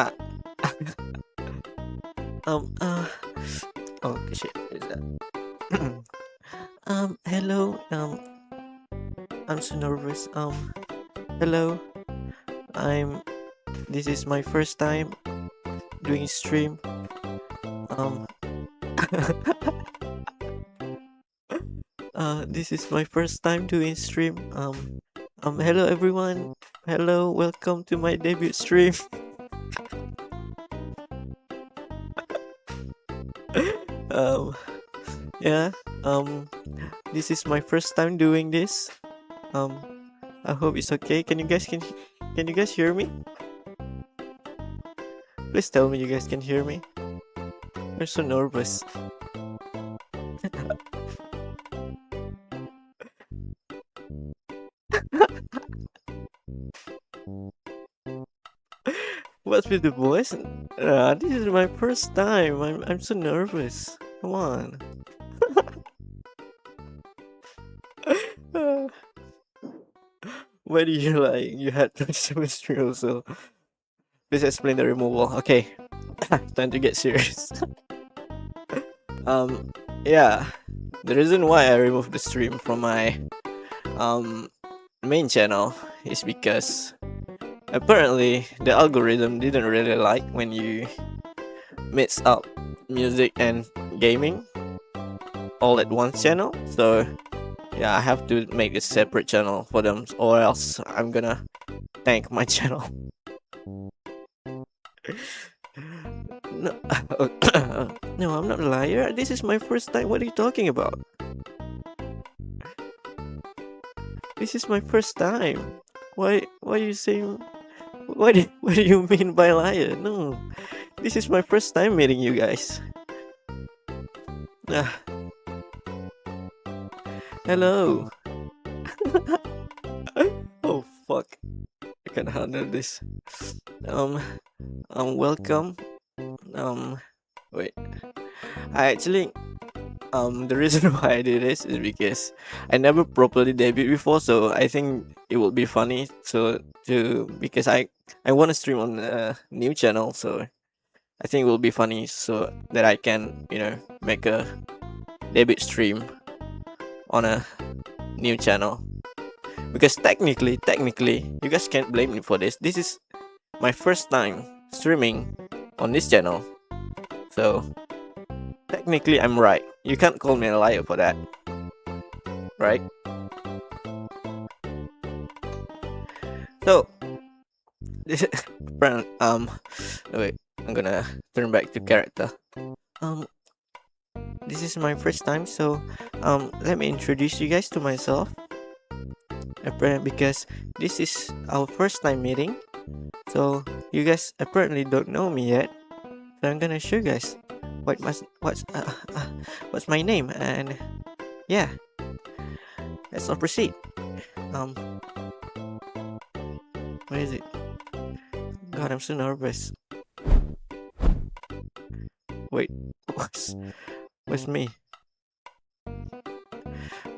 Uh, um, uh, oh shit, is that? Hello. I'm so nervous. Hello. I'm. This is my first time doing stream. Um, this is my first time doing stream. Hello everyone. Hello, welcome to my debut stream. um, yeah. This is my first time doing this. Um, I hope it's okay. Can you guys hear me? Please tell me you guys can hear me. I'm so nervous. What's with the voice? This is my first time. I'm so nervous. Come on. Why do you like you had chemistry also? Please explain the removal. Okay, time to get serious. Yeah, the reason why I removed the stream from my main channel is because apparently the algorithm didn't really like when you mix up music and gaming all at one channel. So yeah, I have to make a separate channel for them, or else I'm gonna tank my channel. No, no, I'm not a liar. This is my first time. What are you talking about? This is my first time. Why are you saying? What do you mean by liar? No, this is my first time meeting you guys. Hello. Oh fuck! I can't handle this. Welcome. Wait. I actually, the reason why I did this is because I never properly debuted before, so I think it would be funny. Because I want to stream on a new channel, so I think it will be funny, so that I can make a debut stream on a new channel. Because technically, you guys can't blame me for this. This is my first time streaming on this channel, so technically I'm right. You can't call me a liar for that, right? So this wait, I'm gonna turn back to character. This is my first time, so let me introduce you guys to myself. Because this is our first time meeting, so you guys apparently don't know me yet. So I'm gonna show you guys what's my name, and yeah, let's all proceed. Where is it? God, I'm so nervous. Wait, where's me?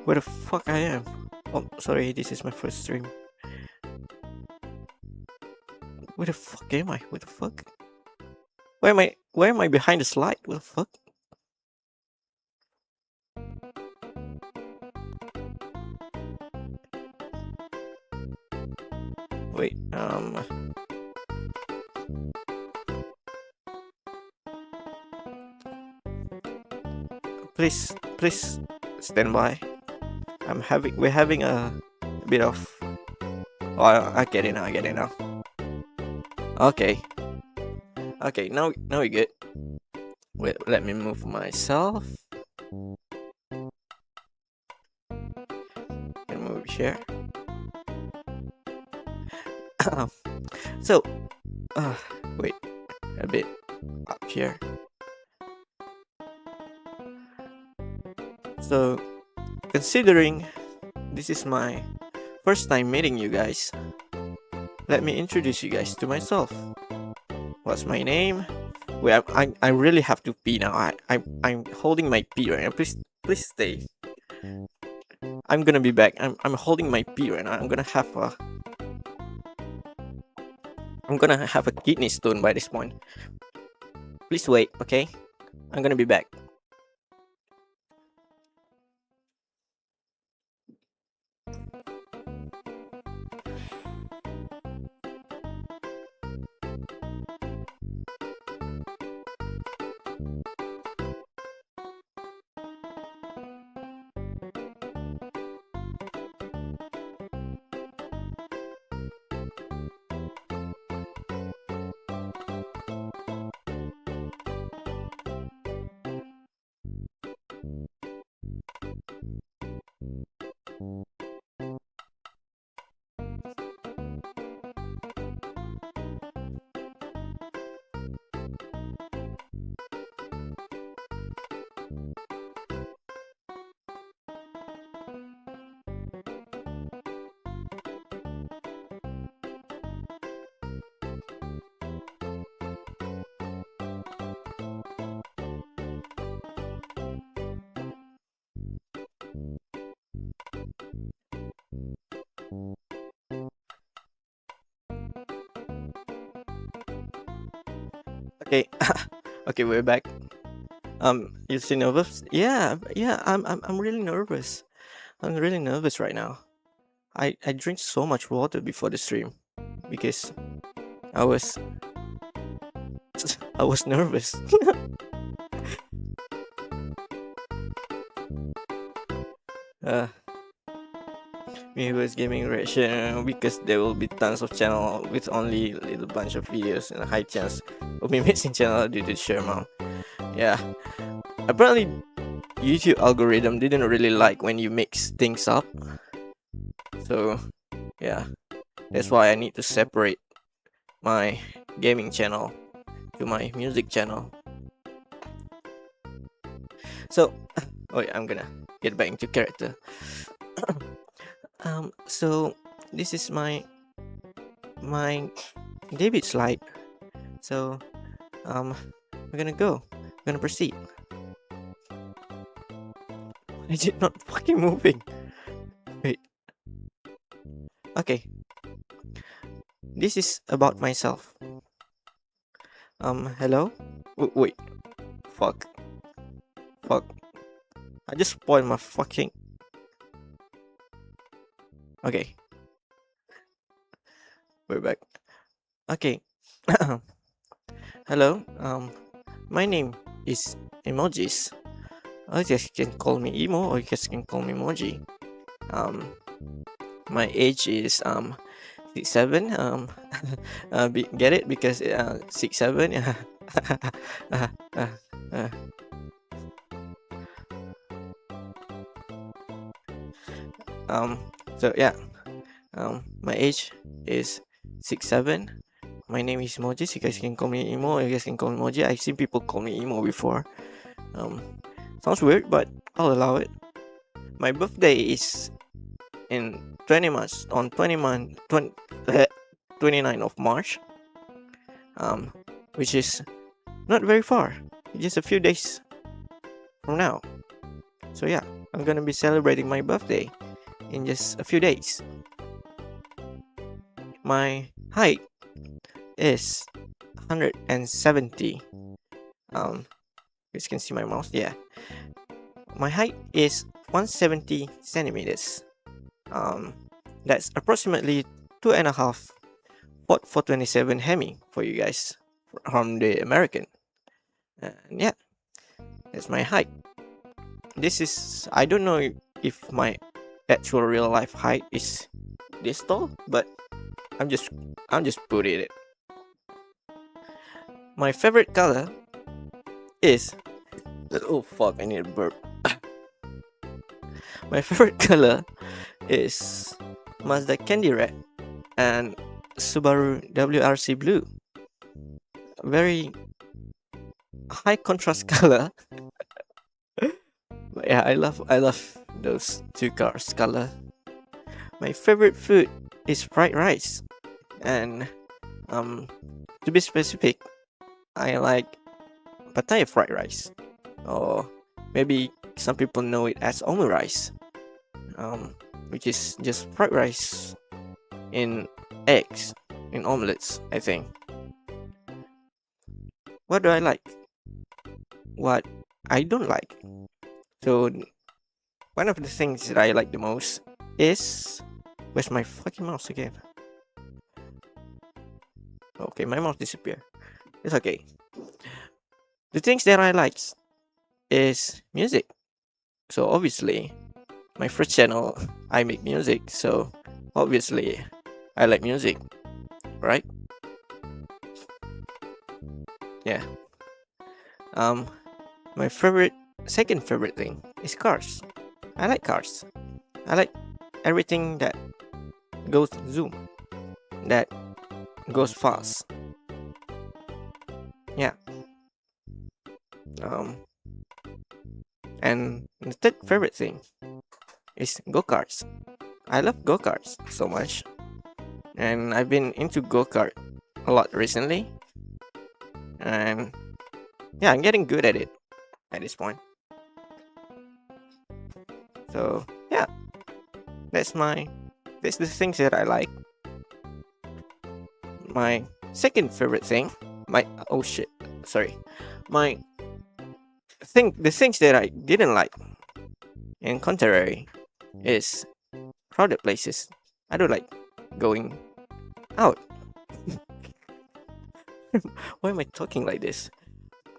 Where the fuck I am? Oh, sorry, this is my first stream. Where the fuck am I? What the fuck? Why am I behind the slide? What the fuck? Wait, please stand by. We're having a bit of. Oh, I get it now. Okay, now we're good. Wait, let me move myself. And move here. So, wait, a bit up here. So, considering this is my first time meeting you guys, let me introduce you guys to myself. What's my name? Wait, I really have to pee now. I'm holding my pee right now. Please stay. I'm gonna be back. I'm holding my pee right now. I'm I'm gonna have a kidney stone by this point. Please wait, okay? I'm gonna be back. Okay, okay, we're back. You see nervous? Yeah, yeah. I'm really nervous. I'm really nervous right now. I drink so much water before the stream because I was I was nervous. uh, Viewers gaming reaction because there will be tons of channel with only little bunch of videos and a high chance of me missing channel due to share mom. Yeah, apparently YouTube algorithm didn't really like when you mix things up, so yeah, that's why I need to separate my gaming channel to my music channel. So wait, I'm gonna get back into character. So this is my David slide. So we're gonna proceed. Is it not fucking moving? Wait. Okay. This is about myself. Hello? Wait. Fuck. I just spoiled my fucking... Okay. We're back. Okay. Hello. My name is Emojis. You guys can call me Emo, or you guys can call me Emoji. My age is 6'7". Get it? Because 6'7". So yeah. My age is 6'7". My name is Mojis. You guys can call me Emo. You guys can call me Moji. I've seen people call me Emo before. Sounds weird, but I'll allow it. My birthday is in 29th of March. Which is not very far. Just a few days from now. So yeah, I'm gonna be celebrating my birthday in just a few days. My height is 170. You can see my mouse. Yeah, my height is 170 centimeters. That's approximately 2.5 Ford 427 Hemi for you guys from the American. And yeah, that's my height. This is, I don't know if my actual real life height is this tall, but I'm just putting it. My favorite color is... Oh fuck, I need a burp. My favorite color is Mazda Candy Red and Subaru WRC Blue. Very high contrast color. But yeah, I love those two cars color. My favorite food is fried rice, and to be specific, I like Pattaya fried rice, or maybe some people know it as omurice, which is just fried rice in eggs. in omelets, I think. What do I like? What I don't like. So one of the things that I like the most is, where's my fucking mouse again? Okay, my mouse disappeared. It's okay. The things that I like is music. So obviously, my first channel, I make music. So obviously, I like music, right? Yeah. My second favorite thing is cars. I like cars. I like everything that goes zoom, that goes fast. Yeah. Um, and the third favorite thing is go-karts. I love go-karts so much, and I've been into go-kart a lot recently, and yeah, I'm getting good at it at this point. So yeah, that's the things that I like. My second favorite thing, my oh shit, sorry, my the things that I didn't like, in contrary, is crowded places. I don't like going out. Why am I talking like this?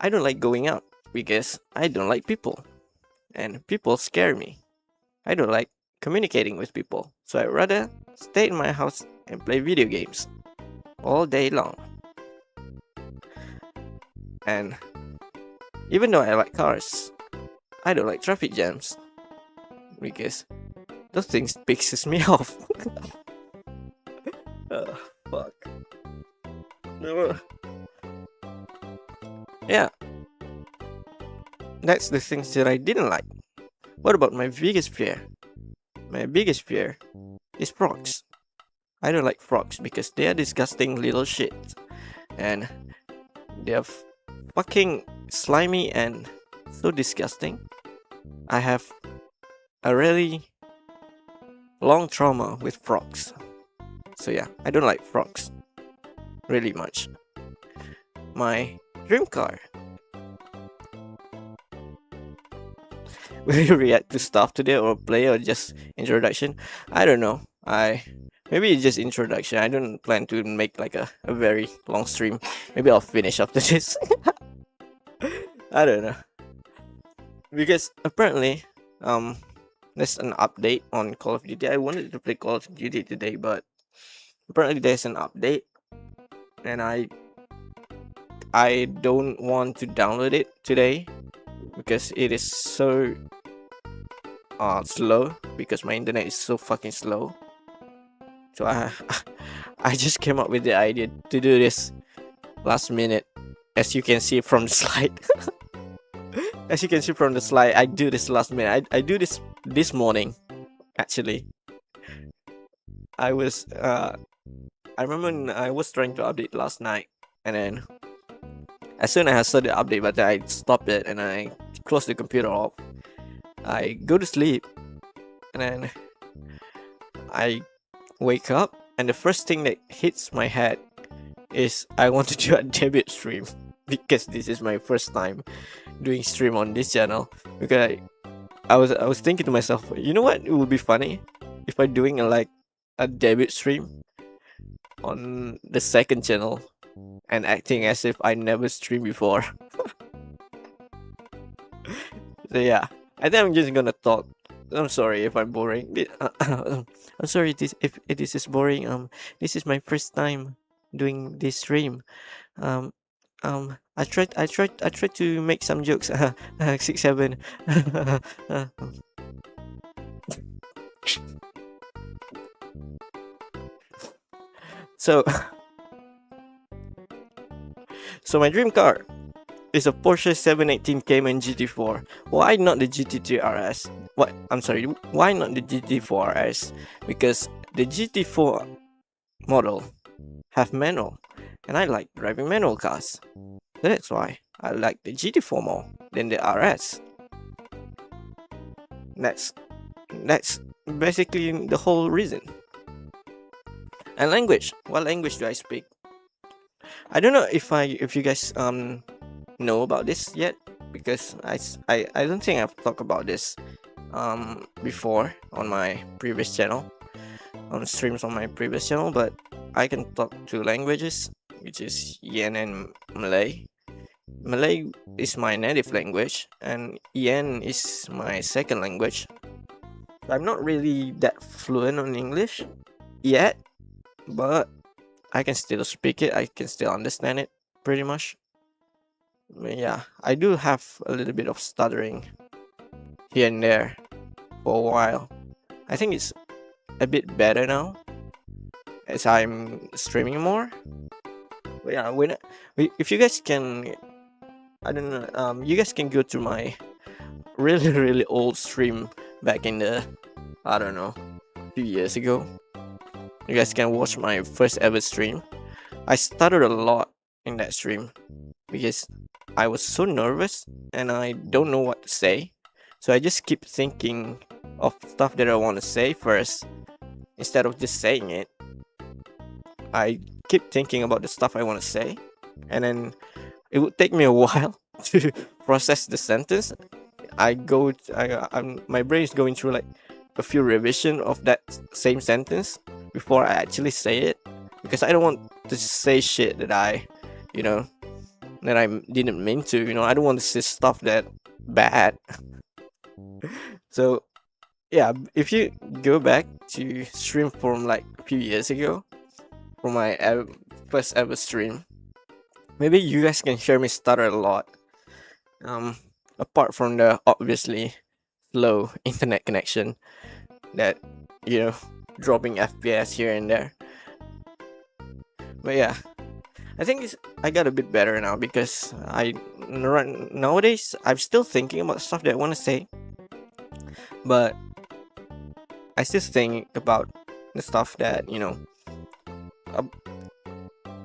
I don't like going out because I don't like people, and people scare me. I don't like communicating with people, so I'd rather stay in my house and play video games all day long. And even though I like cars, I don't like traffic jams because those things pisses me off. Fuck. No. Yeah, that's the things that I didn't like. What about my biggest fear? My biggest fear is frogs. I don't like frogs because they are disgusting little shit, and they are fucking slimy and so disgusting. I have a really long trauma with frogs. So yeah, I don't like frogs really much. My dream car. Will you react to stuff today or play or just introduction? I don't know. Maybe it's just introduction. I don't plan to make like a very long stream. Maybe I'll finish after this. I don't know. Because apparently, there's an update on Call of Duty. I wanted to play Call of Duty today, but apparently there's an update, and I don't want to download it today because it is so slow, because my internet is so fucking slow. So I just came up with the idea to do this last minute, as you can see from the slide. As you can see from the slide, I do this last minute. I do this morning, actually. I remember when I was trying to update last night, and then as soon as I saw the update button, I stopped it and I closed the computer off. I go to sleep, and then I wake up, and the first thing that hits my head is I want to do a debut stream, because this is my first time doing stream on this channel. Because I was thinking to myself, you know what, it would be funny if I doing a debut stream on the second channel and acting as if I never streamed before. So yeah, I think I'm just gonna talk. I'm sorry if I'm boring. I'm sorry if this is boring. This is my first time doing this stream. I tried to make some jokes. 6-7. So my dream car is a Porsche 718 Cayman GT4. Why not the GT3 RS? Why not the GT4 RS? Because the GT4 model have manual, and I like driving manual cars. So that's why I like the GT4 more than the RS. That's basically the whole reason. And language. What language do I speak? I don't know if you guys know about this yet, because I don't think I've talked about this before on my previous channel, on streams on my previous channel, but I can talk two languages, which is Yen and Malay. Malay is my native language, and Yen is my second language. I'm not really that fluent on English yet, but I can still speak it. I can still understand it pretty much. But yeah, I do have a little bit of stuttering here and there for a while. I think it's a bit better now as I'm streaming more. But yeah, if you guys can, I don't know, you guys can go to my really old stream back in the, I don't know, few years ago. You guys can watch my first ever stream. I stuttered a lot in that stream because I was so nervous and I don't know what to say. So I just keep thinking of stuff that I want to say first instead of just saying it. I keep thinking about the stuff I want to say, and then it would take me a while to process the sentence. My brain is going through like a few revision of that same sentence before I actually say it, because I don't want to say shit that I didn't mean to. I don't want to say stuff that bad. So yeah, if you go back to stream from like a few years ago, from my first ever stream, maybe you guys can hear me stutter a lot. Apart from the obviously slow internet connection that dropping FPS here and there. But yeah, I think I got a bit better now, because nowadays I'm still thinking about stuff that I want to say, but I still think about the stuff that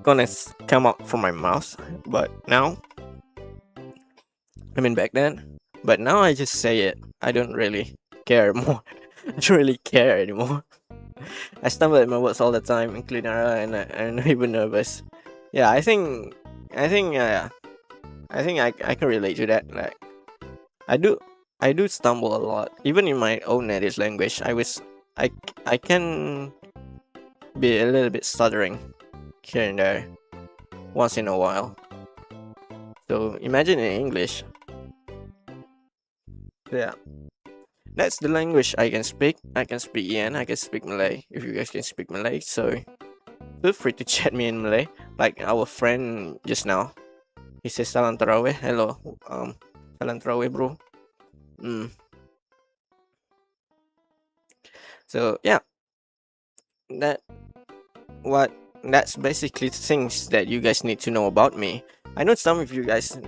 gonna come out from my mouth. But now, I mean back then, but now I just say it. I don't really care more. I don't really care anymore. I stumble at my words all the time, including and I'm even nervous. Yeah, I think I can relate to that. Like, I do stumble a lot, even in my own native language. I can be a little bit stuttering here and there once in a while. So imagine in English. Yeah, that's the language I can speak. I can speak Yen, I can speak Malay. If you guys can speak Malay, so feel free to chat me in Malay. Like our friend just now, he says salam taraweh. Hello, salam taraweh, bro. So yeah, that's basically things that you guys need to know about me. I know some of you guys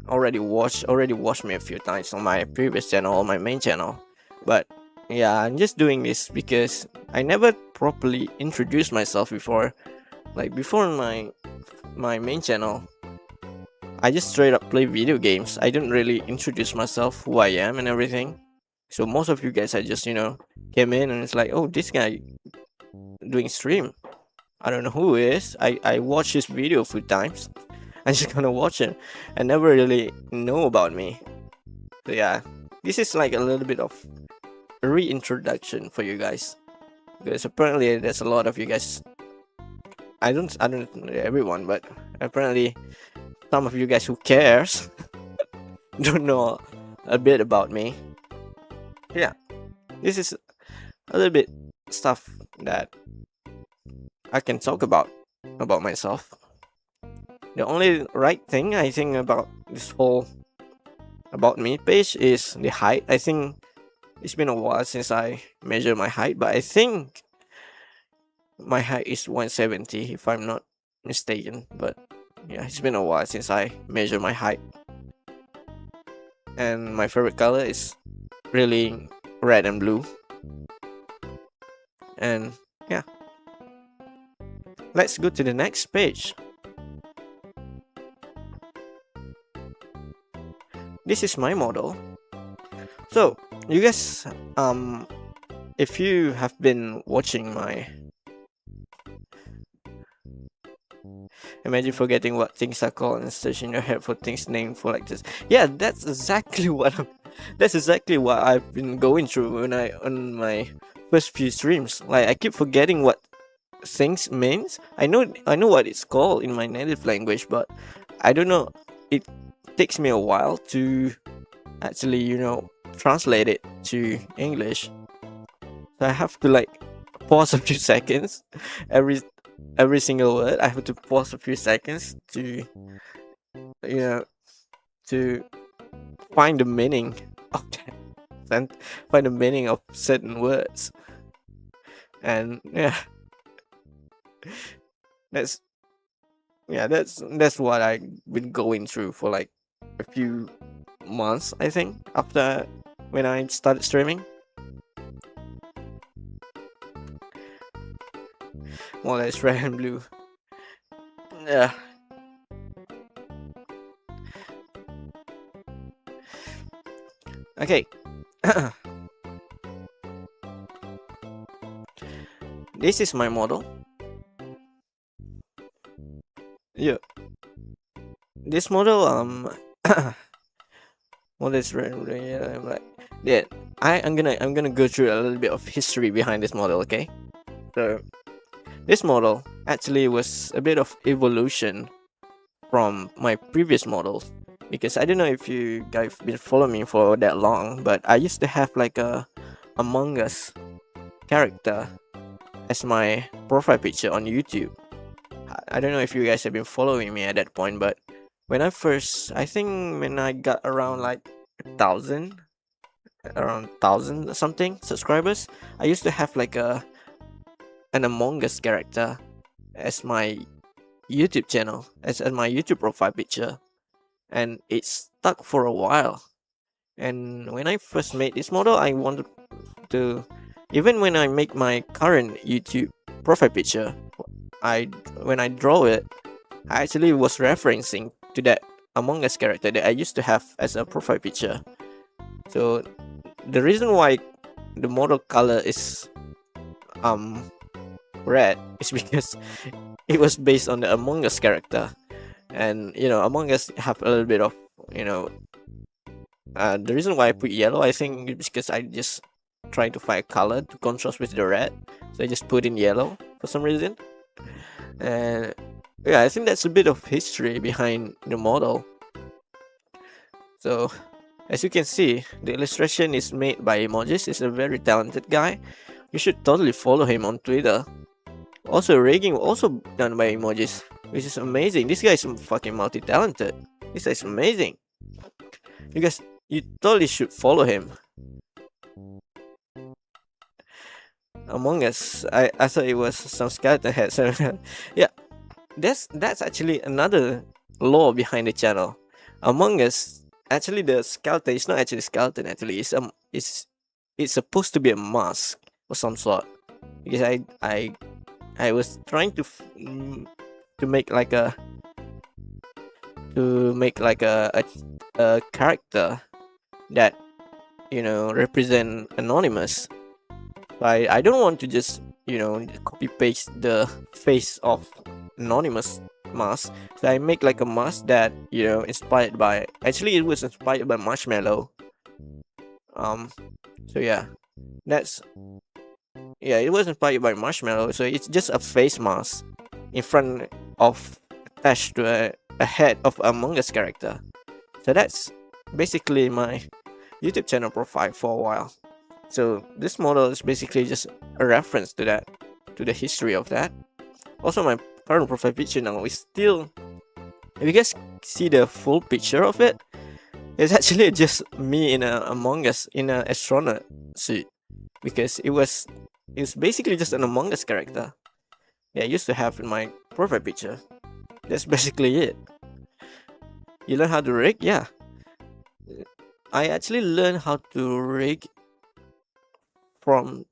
already watched me a few times on my previous channel or my main channel, but yeah, I'm just doing this because I never properly introduced myself before. Like before on my main channel, I just straight up play video games. I didn't really introduce myself, who I am and everything. So most of you guys I just came in and it's like, oh, this guy doing stream. I don't know who he is. I watched his video a few times. I'm just gonna watch it and never really know about me. So yeah, this is like a little bit of a reintroduction for you guys, because apparently there's a lot of you guys. I don't know everyone, but apparently some of you guys who cares don't know a bit about me. Yeah, this is a little bit stuff that I can talk about myself. The only right thing I think about this whole about me page is the height. I think it's been a while since I measured my height, but I think my height is 170 if I'm not mistaken. But yeah, it's been a while since I measured my height. And my favorite color is really red and blue. And yeah, let's go to the next page. This is my model. So you guys, if you have been watching my Imagine forgetting what things are called and searching your head for things named for like this. Yeah, that's exactly that's exactly what I've been going through when I on my first few streams. Like I keep forgetting what things means. I know what it's called in my native language, but I don't know. It takes me a while to actually, translate it to English. So I have to like pause a few seconds every every single word. I have to pause a few seconds to you know to find the meaning of that and find the meaning of certain words. And yeah, that's that's what I've been going through for like a few months, I think, after when I started streaming. Well, that's red and blue. Yeah. Okay. This is my model. Yeah. This model, well, that's red and blue. Yeah, I'm like, yeah. I'm gonna go through a little bit of history behind this model. Okay. So this model actually was a bit of evolution from my previous models, because I don't know if you guys been following me for that long, but I used to have like a Among Us character as my profile picture on YouTube. I don't know if you guys have been following me at that point, but I think when I got around like 1,000, around 1,000 something subscribers, I used to have like an Among Us character as my YouTube channel, as my YouTube profile picture, and it stuck for a while. And when I first made this model, I wanted to, even when I make my current YouTube profile picture, I when I draw it, I actually was referencing to that Among Us character that I used to have as a profile picture. So the reason why the model color is um red is because it was based on the Among Us character. And Among Us have a little bit of, you know the reason why I put yellow, I think, is because I just trying to find a color to contrast with the red, so I just put in yellow for some reason. And yeah, I think that's a bit of history behind the model. So as you can see, the illustration is made by Emojis. He's a very talented guy. You should totally follow him on Twitter. Also, rigging also done by Emojis, which is amazing. This guy is fucking multi-talented. This guy is amazing. You guys, you totally should follow him. Among Us, I thought it was some skeleton head. So yeah, that's actually another law behind the channel. Among Us, actually the skeleton is not actually skeleton. Actually, it's supposed to be a mask of some sort. Because I was trying to make like a a character that represent anonymous. I don't want to just copy paste the face of anonymous mask. So I make like a mask that inspired by, actually it was inspired by Marshmallow. So yeah, that's it was inspired by Marshmallow. So it's just a face mask in front of, attached to a head of Among Us character. So that's basically my YouTube channel profile for a while. So this model is basically just a reference to that, to the history of that. Also, my current profile picture now is still, if you guys see the full picture of it, it's actually just me in a Among Us in an astronaut suit, because it's basically just an Among Us character that I used to have in my profile picture. That's basically it. You learn how to rig? Yeah. I actually learned how to rig from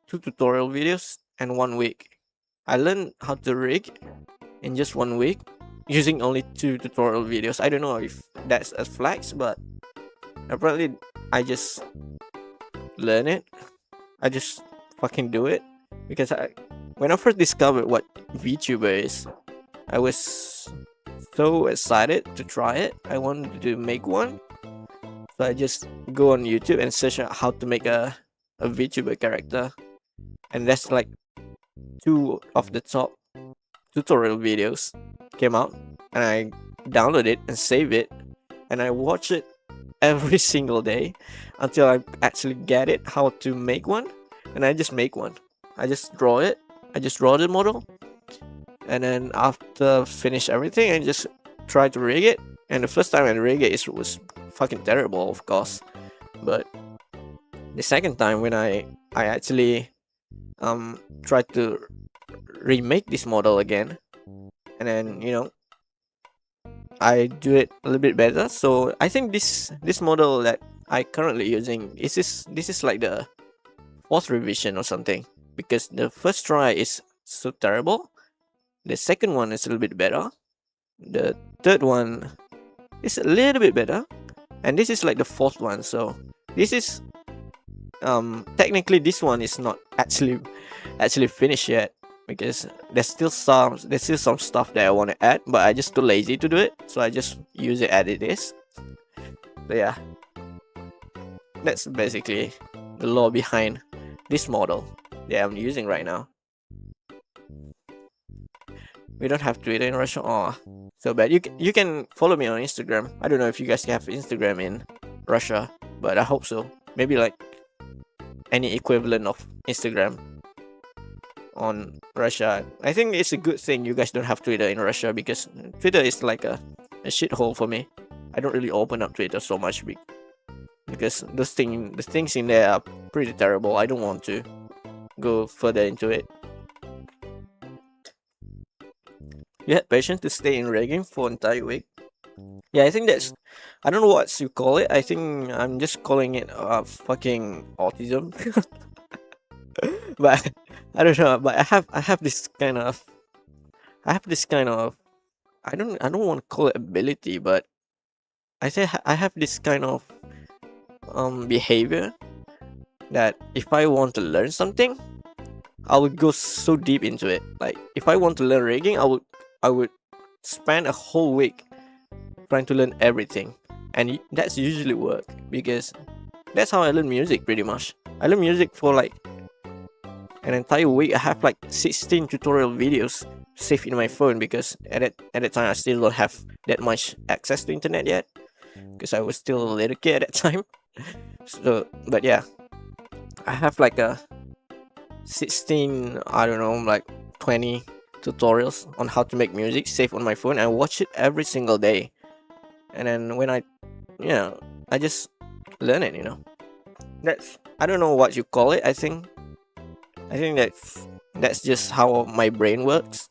2 tutorial videos and 1 week. I learned how to rig in just 1 week using only 2 tutorial videos. I don't know if that's a flex, but apparently I just learn it. I just fucking do it, because when I first discovered what VTuber is, I was so excited to try it. I wanted to make one, so I just go on YouTube and search out how to make a VTuber character, and that's like two of the top tutorial videos came out, and I download it and save it, and I watch it every single day until I actually get it how to make one, and I just make one. I just draw it. I just draw the model, and then after finish everything, I just try to rig it. And the first time I rig it, it was fucking terrible, of course. But the second time when I actually tried to remake this model again, and then I do it a little bit better. So I think this model that I currently using this is like the fourth revision or something, because the first try is so terrible. The second one is a little bit better. The third one is a little bit better, and this is like the fourth one. So this is technically this one is not actually finished yet, because there's still some stuff that I want to add, but I just too lazy to do it, so I just use it as it is. So yeah, that's basically the law behind this model that I'm using right now. We don't have Twitter in Russia. Oh, so bad. You can follow me on Instagram. I don't know if you guys have Instagram in Russia, but I hope so. Maybe like any equivalent of Instagram on Russia. I think it's a good thing you guys don't have Twitter in Russia, because Twitter is like a shithole for me. I don't really open up Twitter so much because the things in there are pretty terrible. I don't want to go further into it. You had patience to stay in rigging for an entire week. Yeah, I think that's, I don't know what you call it. I think I'm just calling it fucking autism. But I don't know. But I have this kind of I don't want to call it ability, but I say I have this kind of behavior that if I want to learn something, I would go so deep into it. Like if I want to learn rigging, I would spend a whole week trying to learn everything, and that's usually work, because that's how I learn music pretty much. I learn music for like an entire week. I have like 16 tutorial videos saved in my phone, because at that time I still don't have that much access to internet yet, because I was still a little kid at that time. So, but yeah, I have like a 16, I don't know, like 20 tutorials on how to make music saved on my phone. I watch it every single day, and then when I just learn it. That's, I don't know what you call it. I think that's just how my brain works.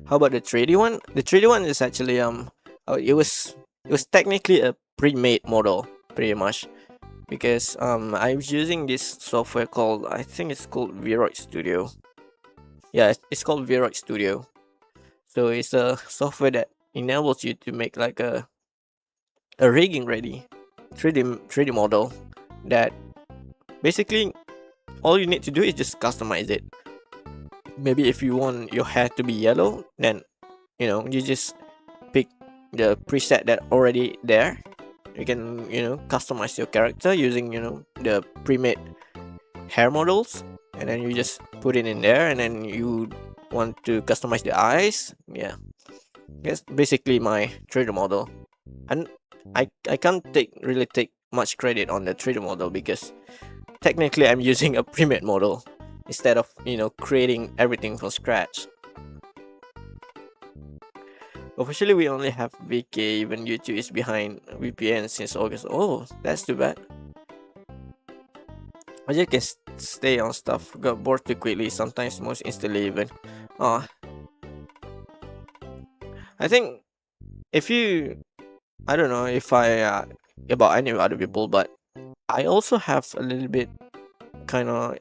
How about the 3D one? The 3D one is actually it was technically a pre-made model, pretty much, because I was using this software called, I think it's called Viroid Studio. Yeah, it's called Viroid Studio. So it's a software that enables you to make like a rigging ready 3D model that basically all you need to do is just customize it. Maybe if you want your hair to be yellow, then you just pick the preset that already there. You can customize your character using the pre-made hair models, and then you just put it in there, and then you want to customize the eyes. Yeah, that's basically my 3D model. And I can't really take much credit on the 3D model, because technically I'm using a pre-made model instead of creating everything from scratch. Officially, we only have VK, even YouTube is behind VPN since August. Oh, that's too bad. I just can stay on stuff. Got bored too quickly, sometimes most instantly even. I think if you, I don't know if I about any other people, but I also have a little bit kind of,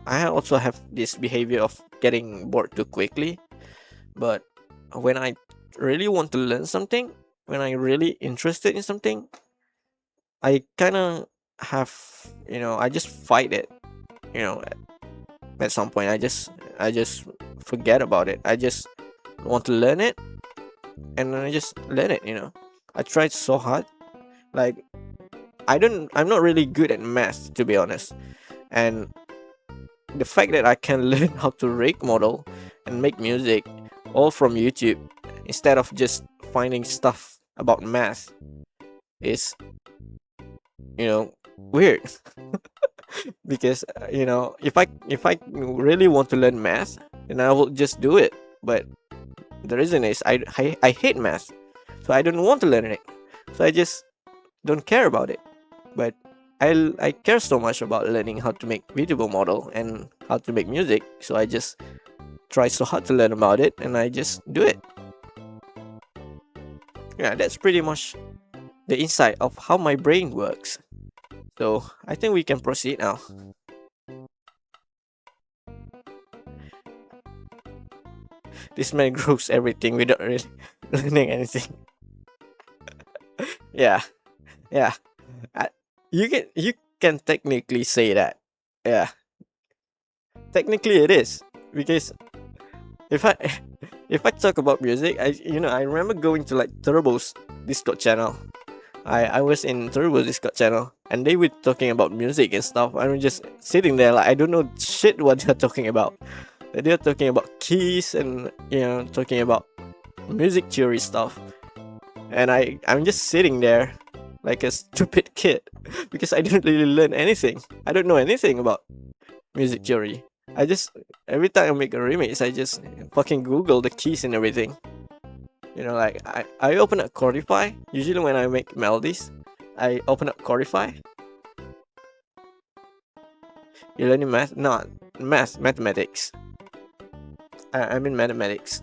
I also have this behavior of getting bored too quickly. But when I really want to learn something, when I'm really interested in something, I kind of have, I just fight it. at some point. I just forget about it. I just want to learn it, and I just learn it. I tried so hard. Like, I'm not really good at math, to be honest. And the fact that I can learn how to rig model and make music all from YouTube instead of just finding stuff about math is, weird. Because if I really want to learn math, then I will just do it. But the reason is I hate math, so I don't want to learn it. So I just don't care about it. But I care so much about learning how to make vtuber model and how to make music, so I just try so hard to learn about it, and I just do it. Yeah, that's pretty much the insight of how my brain works. So I think we can proceed now. This man grows everything without really learning anything. Yeah, yeah. You can technically say that. Yeah, technically it is, because if I if I talk about music, I remember going to like Turbo's Discord channel. I was in Turbo's Discord channel, and they were talking about music and stuff. I'm just sitting there like I don't know shit what they're talking about. They're talking about keys and talking about music theory stuff, and I'm just sitting there like a stupid kid because I didn't really learn anything. I don't know anything about music theory. I just every time I make a remix, I just fucking Google the keys and everything. Like I open up Chordify. Usually when I make melodies, I open up Chordify. You're learning math? Not mathematics. I'm in mathematics.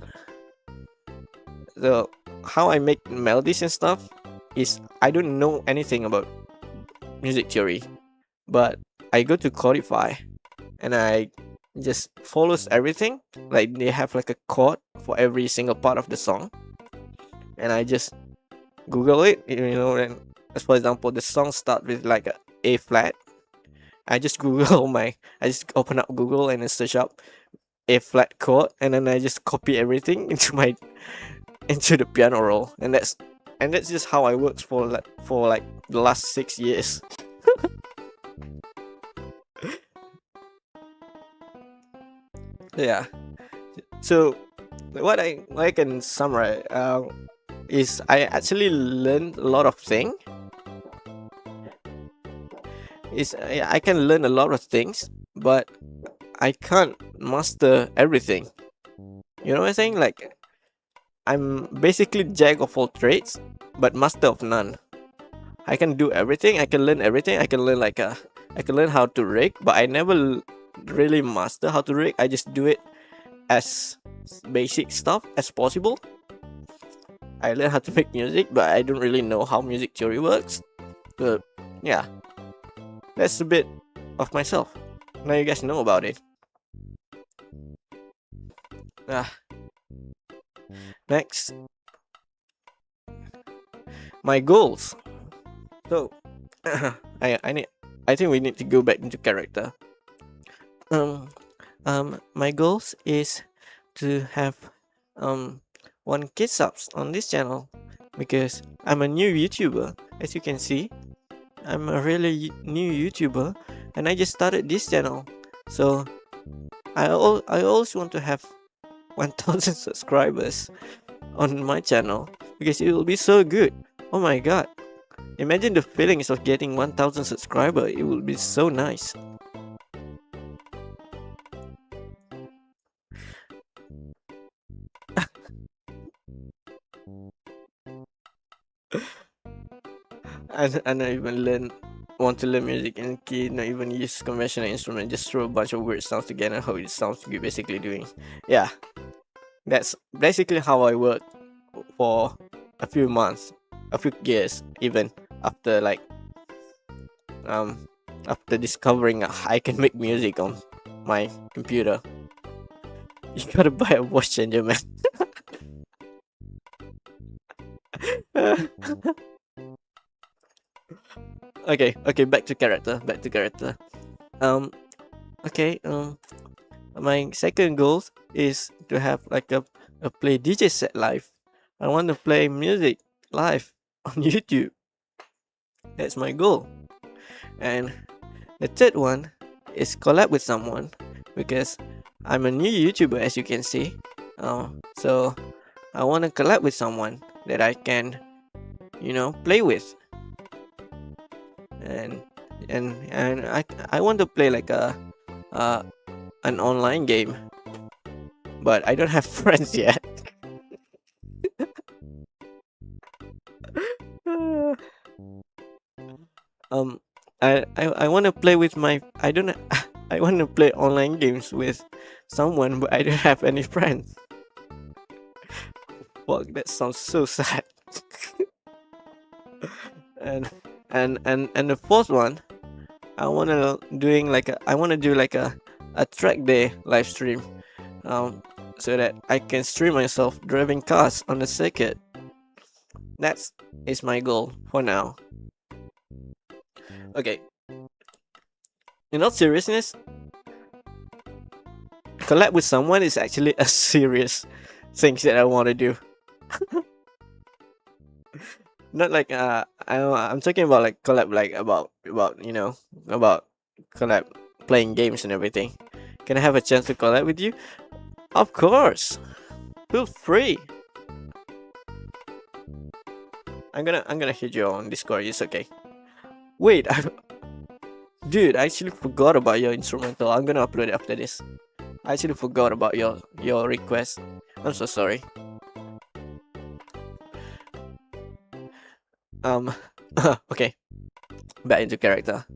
So how I make melodies and stuff is I don't know anything about music theory, but I go to Chordify and I just follows everything. Like they have like a chord for every single part of the song, and I just Google it. And as for example, the song start with like A flat. I just I just open up Google and then search up A flat chord, and then I just copy everything into the piano roll, and that's just how I works for like the last 6 years. Yeah. So what I can summarize is I actually learned a lot of things. I can learn a lot of things, but I can't master everything. You know what I'm saying? Like, I'm basically jack of all trades, but master of none. I can do everything. I can learn everything. I can learn how to rig, but I never really master how to rig. I just do it as basic stuff as possible. I learn how to make music, but I don't really know how music theory works. But yeah, that's a bit of myself. Now you guys know about it. Next, my goals. So I think we need to go back into character. My goals is to have 1K subs on this channel, because I'm a new YouTuber. As you can see, I'm a really new YouTuber, and I just started this channel. So I always want to have 1,000 subscribers on my channel, because it will be so good. Oh my god, imagine the feelings of getting 1,000 subscribers. It will be so nice. I don't even want to learn music and key, not even use conventional instrument, just throw a bunch of weird sounds together and hope it sounds good, basically doing. Yeah, that's basically how I work for a few months, a few years, even after after discovering I can make music on my computer. You gotta buy a voice changer, man. Okay, back to character. Okay, My second goal is to have like a play DJ set live. I want to play music live on YouTube. That's my goal. And the third one is collab with someone, because I'm a new YouTuber, as you can see. So I want to collab with someone that I can, play with. And I want to play like an online game, but I don't have friends yet. um I want to play with my I don't I want to play online games with someone, but I don't have any friends. Fuck, that sounds so sad. and and the fourth one, I want to do like a track day live stream, so that I can stream myself driving cars on the circuit. That's is my goal for now. Okay. In all seriousness, collab with someone is actually a serious thing that I want to do. Not like I'm talking about like collab, like about about collab playing games and everything. Can I have a chance to collab with you? Of course. Feel free. I'm gonna hit you on Discord. It's okay. Wait, dude, I actually forgot about your instrumental. I'm gonna upload it after this. I actually forgot about your request. I'm so sorry. Okay. Back into character.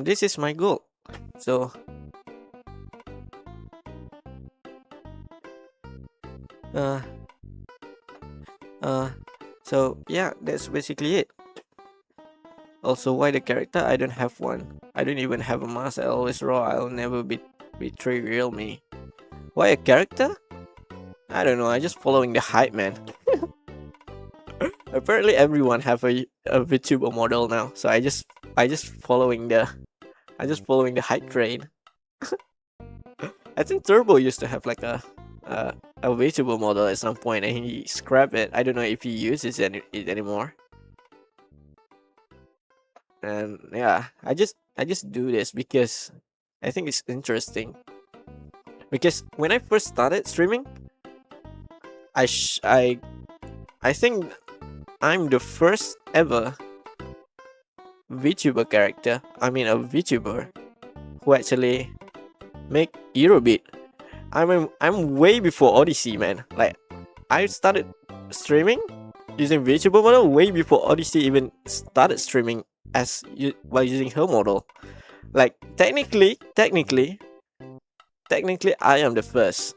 This is my goal. So so yeah, that's basically it. Also, why the character? I don't have one. I don't even have a mask. I always raw. I'll never betray real me. Why a character? I don't know. I just following the hype, man. Apparently, everyone have a VTuber model now. So I just following the hype train. I think Turbo used to have like a VTuber model at some point, and he scrapped it. I don't know if he uses it anymore. And yeah, I just do this because I think it's interesting. Because when I first started streaming, I think I'm the first ever VTuber character. I mean, a VTuber who actually make Eurobeat. I'm way before Odyssey, man. Like, I started streaming using VTuber model way before Odyssey even started streaming by using her model. Like, technically, I am the first,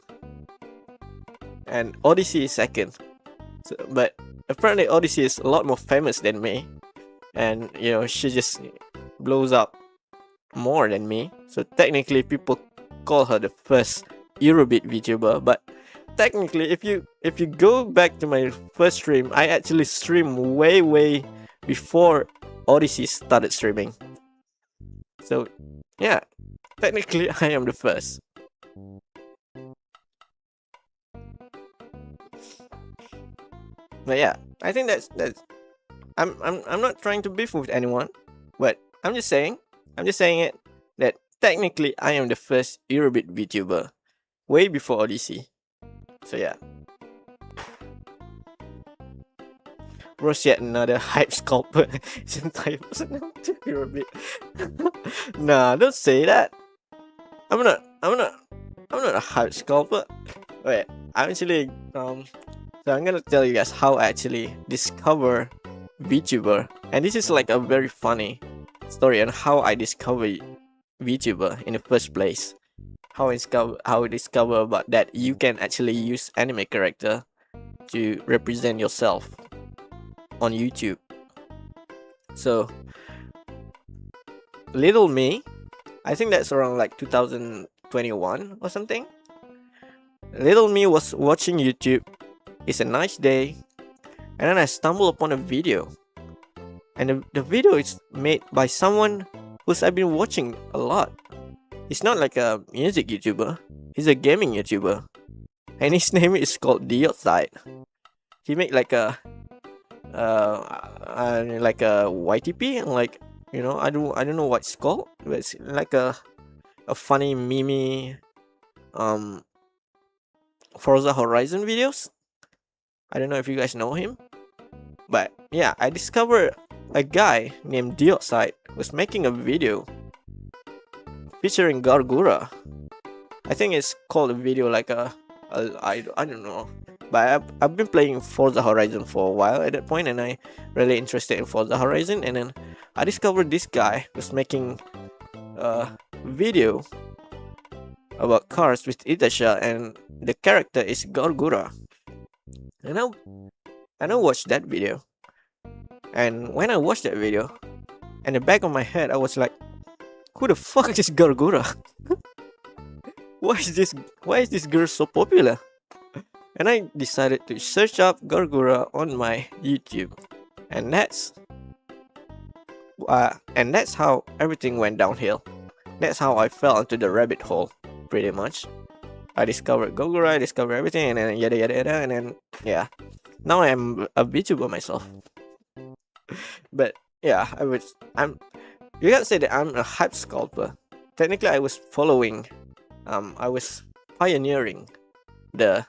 and Odyssey is second. So, but apparently Odyssey is a lot more famous than me, and she just blows up more than me. So technically, people call her the first Eurobeat VTuber. But technically, if you go back to my first stream, I actually streamed way before Odyssey started streaming. So yeah, technically I am the first. But yeah, I think that's I'm not trying to beef with anyone, but I'm just saying it that technically I am the first Eurobeat VTuber, way before Odyssey. So yeah. Bro's yet another hype scalper. His entire personality to Eurobeat. Nah, don't say that. I'm not a hype scalper. Wait, I'm actually so I'm gonna tell you guys how I actually discover VTuber, and this is like a very funny story on how I discovered VTuber in the first place. How I discover about that you can actually use anime character to represent yourself on YouTube. So little me, I think that's around like 2021 or something. Little me was watching YouTube. It's a nice day, and then I stumble upon a video, and the video is made by someone who's I've been watching a lot. He's not like a music YouTuber. He's a gaming YouTuber, and his name is called The Outside. He make like a YTP, and like, I don't know what it's called, but it's like a funny meme Forza Horizon videos. I don't know if you guys know him, but yeah, I discovered a guy named The Outside was making a video featuring Gargura. I think it's called a video like I don't know, but I've been playing Forza Horizon for a while at that point, and I really interested in Forza Horizon, and then I discovered this guy was making a video about cars with Itasha, and the character is Gargura. And I watched that video, and when I watched that video, in the back of my head I was like, who the fuck is Gargura? Why is this girl so popular? And I decided to search up Gargura on my YouTube, and that's how everything went downhill. That's how I fell into the rabbit hole, pretty much. I discovered Gargura, I discovered everything, and then yada yada yada, and then yeah, now I'm a VTuber myself. But yeah, you can't say that I'm a hype sculptor. Technically, I was pioneering the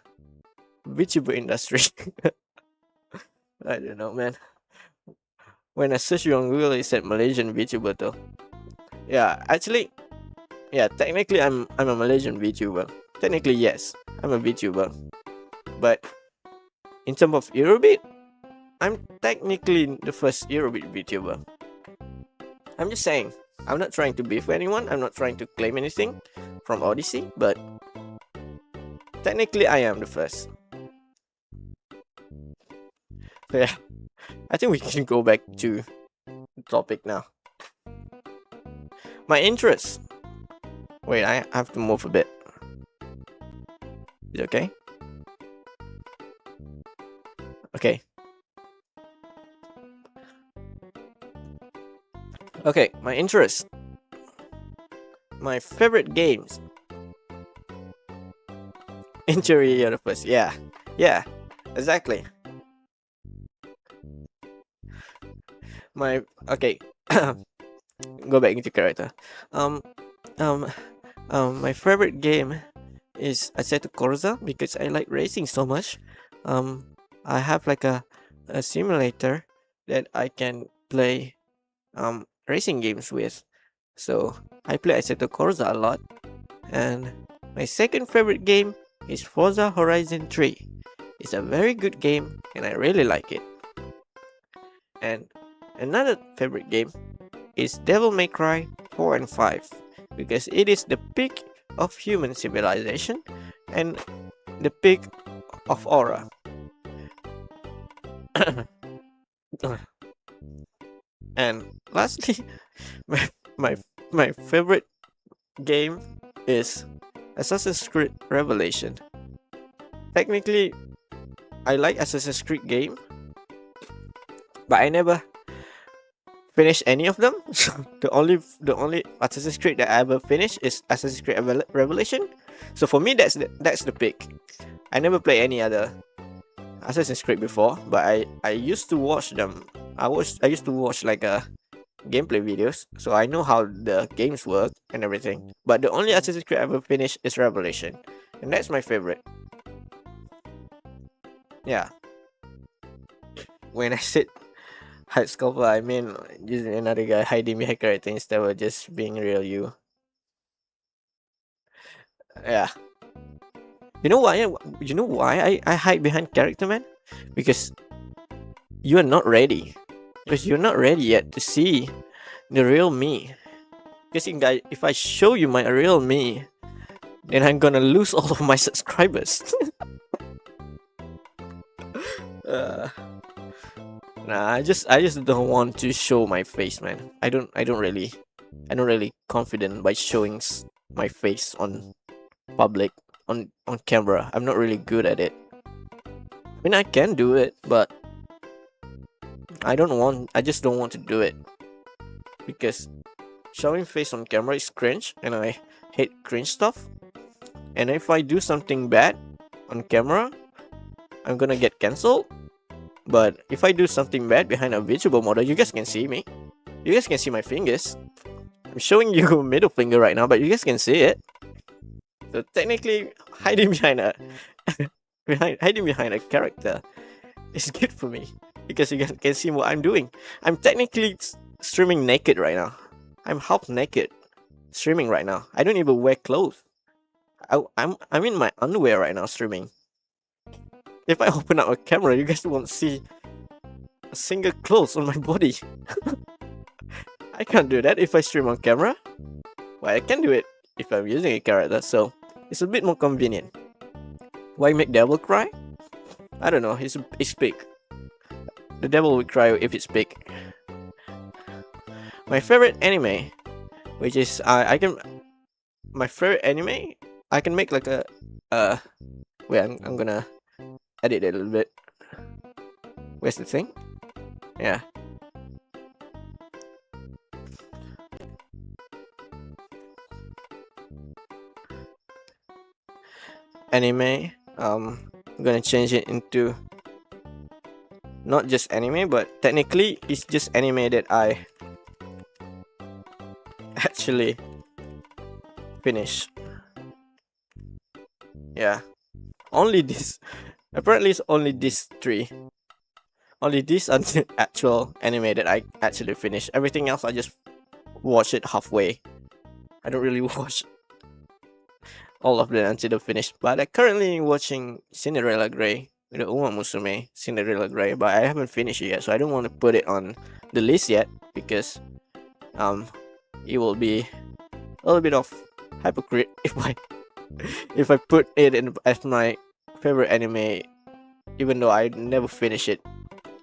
VTuber industry. I don't know, man. When I searched on Google, it said Malaysian VTuber though. Yeah, actually, yeah, technically I'm a Malaysian VTuber. Technically, yes, I'm a VTuber. But in terms of Eurobeat, I'm technically the first Eurobeat VTuber. I'm just saying, I'm not trying to beef anyone, I'm not trying to claim anything from Odyssey, but technically I am the first. So yeah, I think we can go back to the topic now. My interests. Wait, I have to move a bit. Is it okay? Okay. Okay, my interests. My favorite games. Interior Universe, yeah, exactly. Okay, go back into character. My favorite game is Assetto Corsa because I like racing so much. I have like a simulator that I can play racing games with. So I play Assetto Corsa a lot. And my second favorite game is Forza Horizon 3. It's a very good game and I really like it. And another favorite game is Devil May Cry 4 and 5 because it is the peak of human civilization and the peak of aura. And lastly, my favorite game is Assassin's Creed Revelation. Technically, I like Assassin's Creed game, but I never finished any of them. the only Assassin's Creed that I ever finished is Assassin's Creed Revelation. So for me, that's the pick. I never played any other Assassin's Creed before, but I used to watch them. I used to watch like gameplay videos, so I know how the games work and everything. But the only Assassin's Creed I ever finished is Revelation, and that's my favorite. Yeah. When I said hype sculptor, I mean just another guy hiding behind character instead of just being real you. Yeah. You know why? You know why I hide behind character, man? Because you are not ready. Because you're not ready yet to see the real me. Because if I show you my real me, then I'm gonna lose all of my subscribers. Nah, I just don't want to show my face, man. I don't really confident by showing my face on public on camera. I'm not really good at it. I mean, I can do it, but I just don't want to do it because showing face on camera is cringe, and I hate cringe stuff. And if I do something bad on camera, I'm gonna get cancelled. But if I do something bad behind a VTuber model, you guys can see me. You guys can see my fingers. I'm showing you a middle finger right now, but you guys can see it. So technically, hiding behind a hiding behind a character is good for me because you guys can see what I'm doing. I'm technically streaming naked right now. I'm half naked streaming right now. I don't even wear clothes. I'm in my underwear right now streaming. If I open up a camera, you guys won't see a single clothes on my body. I can't do that if I stream on camera. Well, I can do it if I'm using a character, so it's a bit more convenient. Why make devil cry? I don't know, it's big. The devil will cry if it's big. My favorite anime, which is my favorite anime, I can make like a wait, I'm gonna edit it a little bit. Where's the thing? Yeah. Anime. I'm gonna change it into not just anime, but technically it's just anime that I actually finish. Yeah, only this. Apparently, it's only these three. Only these are the actual anime that I actually finish. Everything else I just watch it halfway. I don't really watch all of them until they're finished. But I'm currently watching Cinderella Grey, the Uma Musume Cinderella Grey, but I haven't finished it yet, so I don't want to put it on the list yet because it will be a little bit of hypocrite if I put it in as my favorite anime, even though I never finish it.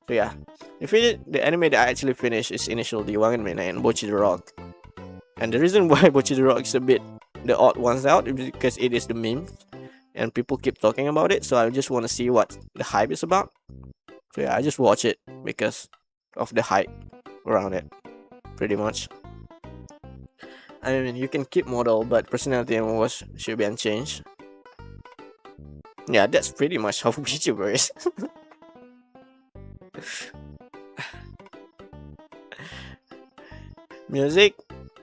So yeah, the anime that I actually finished is Initial D Wangan and Bocchi the Rock. And the reason why Bocchi the Rock is a bit the odd ones out is because it is the meme and people keep talking about it, so I just want to see what the hype is about. So yeah, I just watch it because of the hype around it, pretty much. I mean, you can keep model, but personality and voice should be unchanged. Yeah, that's pretty much how VTuber is. Music,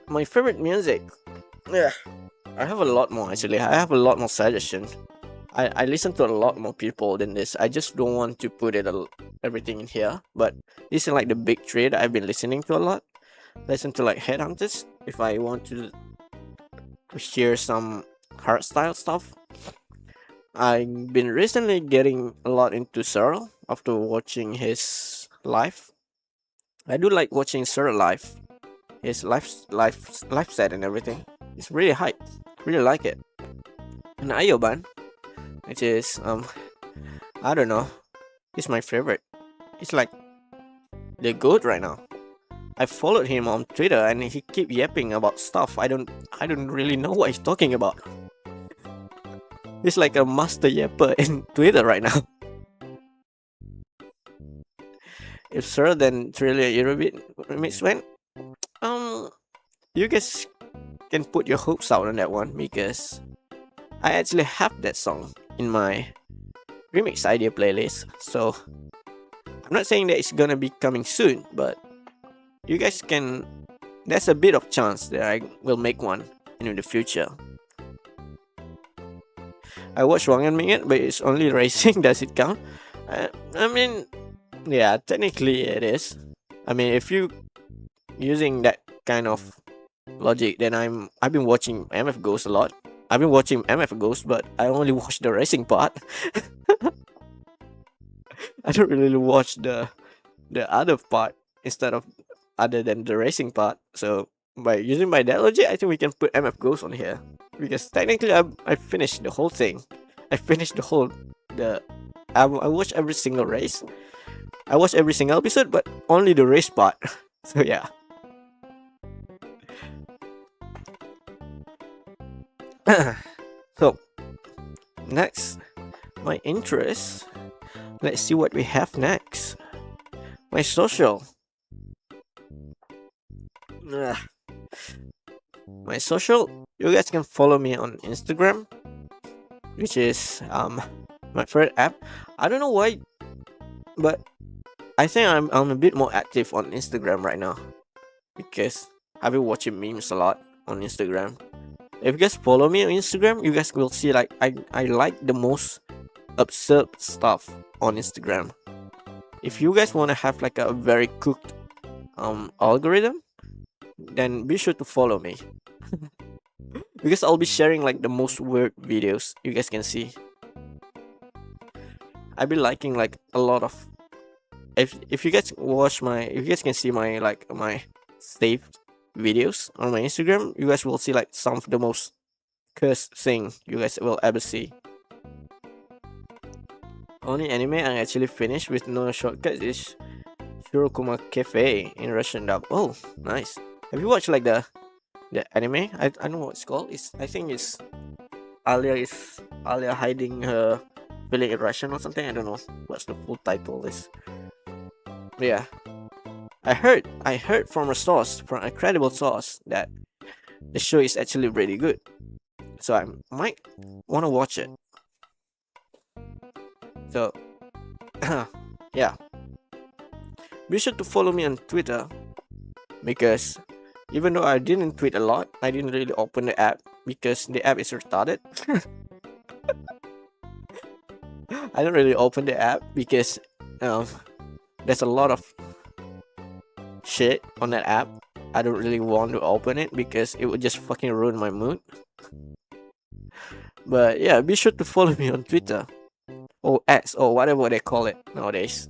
my favorite music. Yeah, I have a lot more actually. I have a lot more suggestions. I listen to a lot more people than this. I just don't want to put everything in here. But these are like the big three that I've been listening to a lot. Listen to like Headhunters if I want to hear some hardstyle stuff. I've been recently getting a lot into Searle after watching his live. I do like watching Searle live. His live set and everything. It's really hype. Really like it. And Ayoban, which is I don't know. He's my favorite. He's like the goat right now. I followed him on Twitter and he keep yapping about stuff I don't really know what he's talking about. He's like a master yapper in Twitter right now. If Sir then Trillia Eurobit remix went, you guys can put your hopes out on that one because I actually have that song in my remix idea playlist. So I'm not saying that it's gonna be coming soon, but you guys can. There's a bit of chance that I will make one in the future. I watched Wangan Minget, but it's only racing. Does it count? I mean, yeah, technically it is. I mean, if you using that kind of logic, then I've been watching MF Ghost a lot. I've been watching MF Ghost, but I only watch the racing part. I don't really watch the other part instead of other than the racing part. So by using my that logic, I think we can put MF Ghost on here because technically I finished the whole thing. I finished I watched every single race. I watched every single episode, but only the race part. So yeah. So next, my interest. Let's see what we have next. My social. My social. you guys can follow me on Instagram, which is my favorite app. I don't know why, but I think I'm a bit more active on Instagram right now because I've been watching memes a lot on Instagram. If you guys follow me on Instagram, you guys will see like I like the most absurd stuff on Instagram. If you guys want to have like a very cooked algorithm, then be sure to follow me because I'll be sharing like the most weird videos you guys can see. I've been liking like a lot of, if you guys watch my, if you guys can see my like my saved videos on my Instagram, you guys will see like some of the most cursed thing you guys will ever see. Only anime I actually finished with no shortcuts is Shirokuma Cafe in Russian dub. Oh, nice. Have you watched like the anime? I don't know what it's called. I think it's Alia hiding her feeling in Russian or something. I don't know what's the full title is. But yeah, I heard from a source, from a credible source, that the show is actually really good. So I might want to watch it. So yeah, be sure to follow me on Twitter because even though I didn't tweet a lot, I didn't really open the app because the app is retarded. I don't really open the app because there's a lot of shit on that app. I don't really want to open it because it would just fucking ruin my mood. But yeah, be sure to follow me on Twitter or X or whatever they call it nowadays.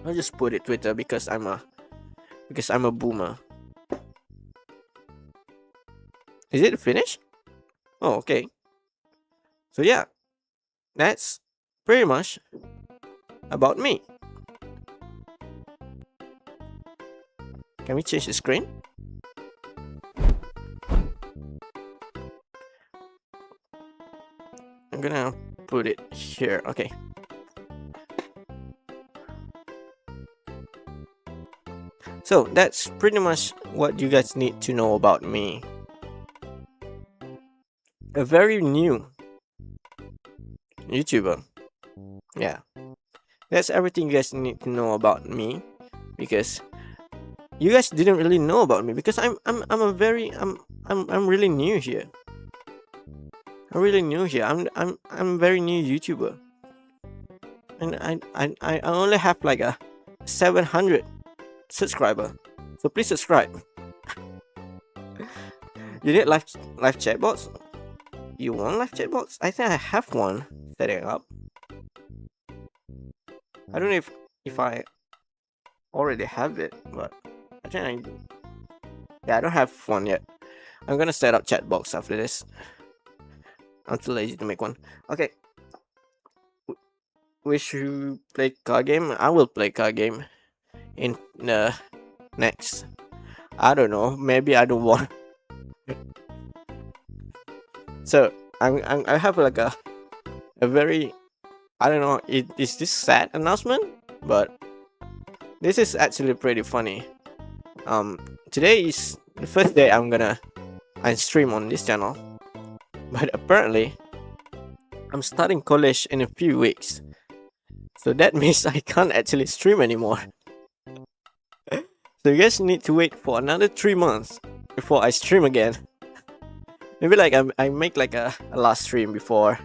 I'll just put it Twitter because I'm a boomer. Is it finished? Oh, okay. So yeah, that's pretty much about me. Can we change the screen? I'm gonna put it here. Okay. So that's pretty much what you guys need to know about me. A very new YouTuber. Yeah. That's everything you guys need to know about me because you guys didn't really know about me because I'm really new here. I'm really new here. I'm a very new YouTuber. And I only have like a 700 subscriber. So please subscribe. You need live chatbots? You want live chatbots? I think I have one setting up. I don't know if I already have it, but I think I don't have one yet. I'm gonna set up chatbox after this. I'm too lazy to make one. Okay. We should play card game. I will play card game in the next. I don't know. Maybe I don't want. So I have like a very, I don't know. Is this sad announcement? But this is actually pretty funny. Today is the first day I'm gonna stream on this channel, but apparently I'm starting college in a few weeks, so that means I can't actually stream anymore. So you guys need to wait for another 3 months before I stream again. Maybe like I make like a last stream before.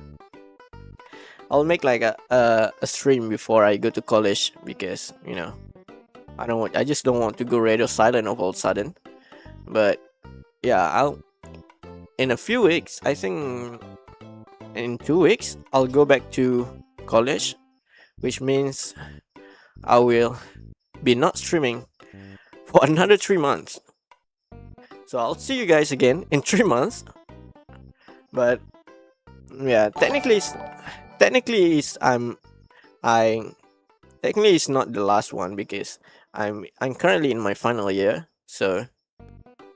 I'll make like a stream before I go to college because you know I just don't want to go radio silent all of a sudden. But yeah, in a few weeks, I think in 2 weeks I'll go back to college, which means I will be not streaming for another 3 months. So I'll see you guys again in 3 months. But yeah, technically it's not the last one because I'm currently in my final year. So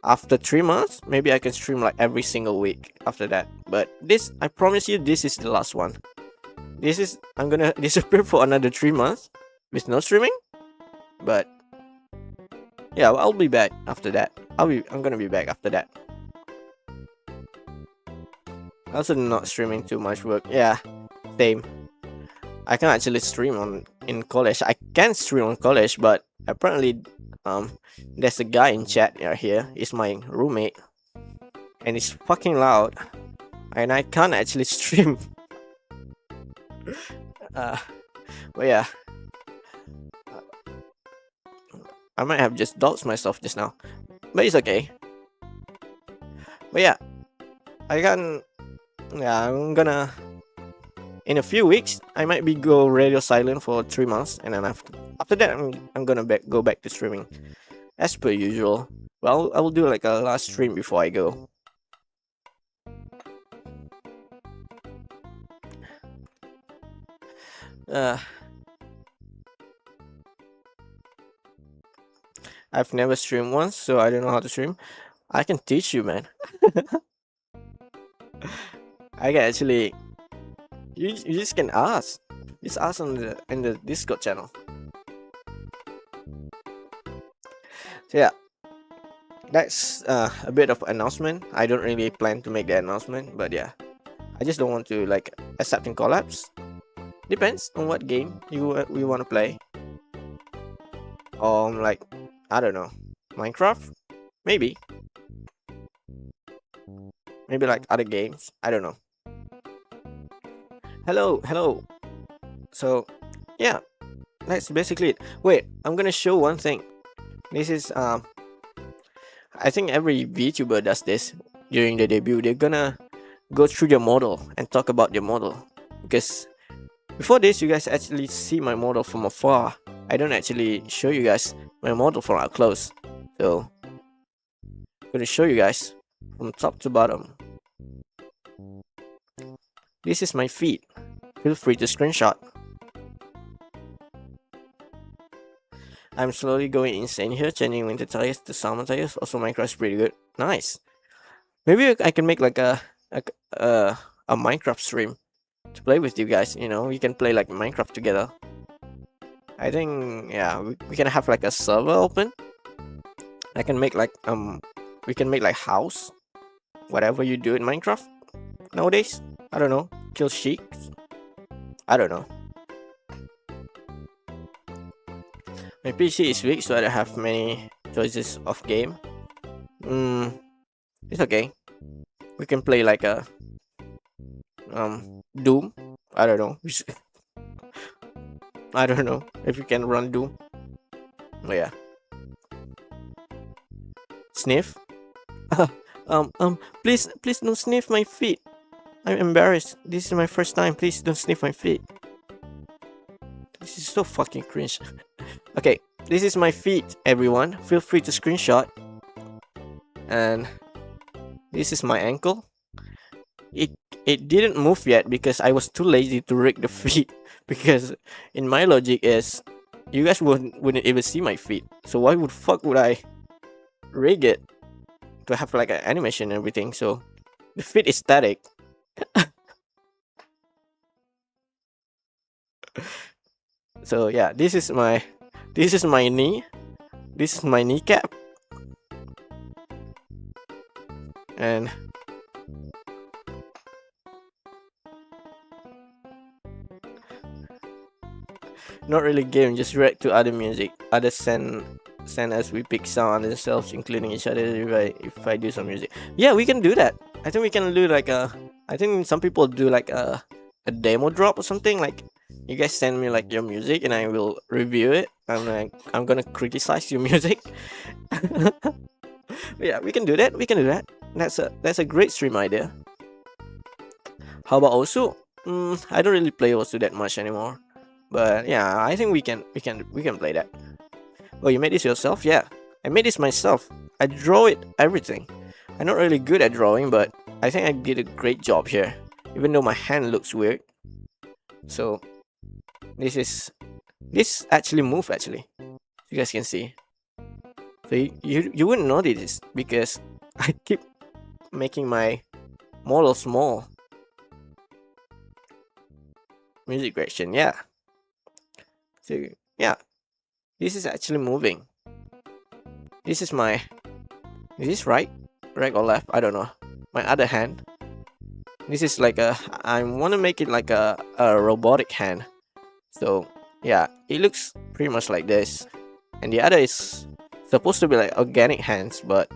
after 3 months, maybe I can stream like every single week after that. But this, I promise you, this is the last one. I'm gonna disappear for another 3 months with no streaming. But yeah, I'll be back after that. I'm gonna be back after that. Also not streaming too much work. Yeah, same. I can actually stream on in college. I can stream on college, but apparently, there's a guy in chat right here. He's my roommate, and it's fucking loud, and I can't actually stream. uh, but yeah, I might have just doxed myself just now, but it's okay. But yeah, I can. Yeah, I'm gonna. In a few weeks, I might be go radio silent for 3 months, and then after that, I'm gonna go back to streaming as per usual. Well, I will do like a last stream before I go. Uh, I've never streamed once, so I don't know how to stream. I can teach you, man. I can actually. You just can ask. Just ask on the in the Discord channel. So yeah, that's a bit of announcement. I don't really plan to make the announcement, but yeah, I just don't want to like accepting collabs. Depends on what game we want to play. Like I don't know, Minecraft, maybe like other games. I don't know. Hello. So yeah, that's basically it. Wait, I'm gonna show one thing. This is I think every VTuber does this during the debut. They're gonna go through their model and talk about their model, because before this you guys actually see my model from afar. I don't actually show you guys my model from up close. So I'm gonna show you guys from top to bottom. This is my feet. Feel free to screenshot. I'm slowly going insane here, changing winter tires to summer tires. Also, Minecraft is pretty good. Nice. Maybe I can make like a Minecraft stream to play with you guys. You know, we can play like Minecraft together. I think yeah, we can have like a server open. I can make like we can make like house, whatever you do in Minecraft nowadays. I don't know, kill sheep. I don't know. My PC is weak, so I don't have many choices of game. It's okay. We can play like a Doom. I don't know. I don't know if you can run Doom. But yeah. Sniff. Please don't sniff my feet. I'm embarrassed. This is my first time. Please don't sniff my feet. This is so fucking cringe. Okay, this is my feet, everyone. Feel free to screenshot. And this is my ankle. It didn't move yet because I was too lazy to rig the feet. Because in my logic is, you guys wouldn't even see my feet. So why would I rig it to have like an animation and everything? So the feet is static. So yeah, this is my knee. This is my kneecap. And not really game, just react to other music. Others send as we pick sound on themselves, including each other. If I do some music, yeah, we can do that. I think we can do like I think some people do like a demo drop or something. Like you guys send me like your music and I will review it. I'm gonna criticize your music. Yeah, we can do that. That's a great stream idea. How about also? I don't really play also that much anymore. But yeah, I think we can play that. Oh, you made this yourself? Yeah, I made this myself. I draw it everything. I'm not really good at drawing, but I think I did a great job here, even though my hand looks weird. So this actually move actually. You guys can see. So you wouldn't notice this because I keep making my model small. Music direction, yeah. So yeah, this is actually moving. This is my, is this right or left? I don't know. My other hand. This is like I want to make it like a robotic hand. So yeah, it looks pretty much like this. And the other is supposed to be like organic hands, but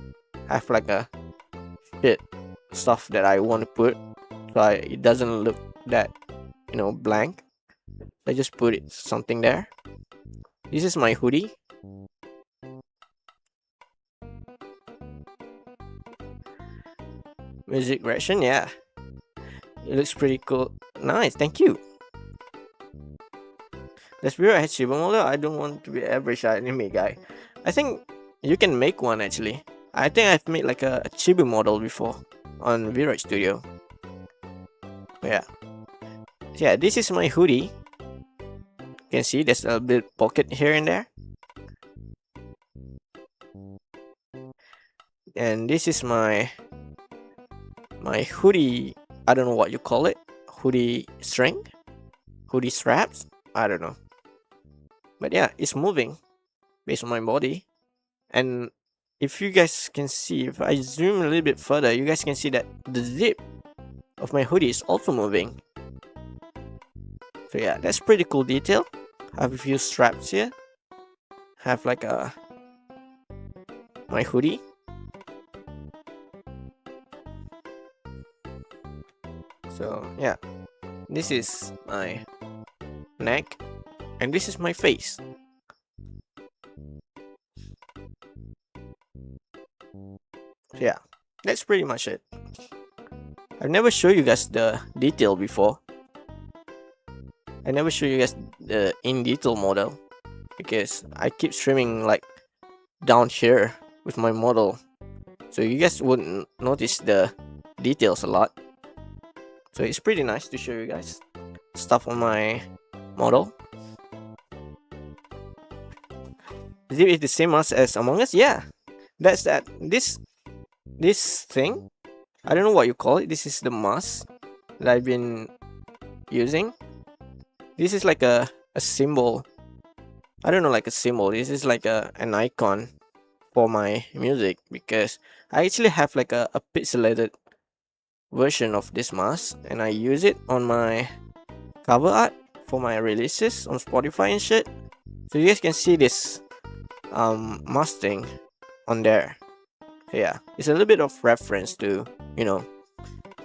have like a shit stuff that I want to put, so it doesn't look that, blank. I just put something there. This is my hoodie. Music reaction, yeah. It looks pretty cool. Nice, thank you. That's weird. I had Shiba model. I don't want to be average anime guy. I think you can make one actually. I think I've made like a chibi model before on Virage Studio. Yeah. Yeah, this is my hoodie. You can see there's a bit pocket here and there. And this is my hoodie. I don't know what you call it. Hoodie string? Hoodie straps? I don't know. But yeah, it's moving based on my body. And if you guys can see, if I zoom a little bit further, you guys can see that the zip of my hoodie is also moving. So yeah, that's pretty cool detail. I have a few straps here. Have like my hoodie. So yeah, this is my neck, and this is my face. So yeah, that's pretty much it. I've never showed you guys the detail before. I never show you guys the in detail model because I keep streaming like down here with my model, so you guys wouldn't notice the details a lot. So it's pretty nice to show you guys stuff on my model. Is it the same as Among Us? Yeah, that's that. This thing, I don't know what you call it. This is the mask that I've been using. This is like a symbol. I don't know, like a symbol. This is like an icon for my music because I actually have like a pixelated version of this mask, and I use it on my cover art for my releases on Spotify and shit. So you guys can see this mask thing on there. So yeah, it's a little bit of reference to,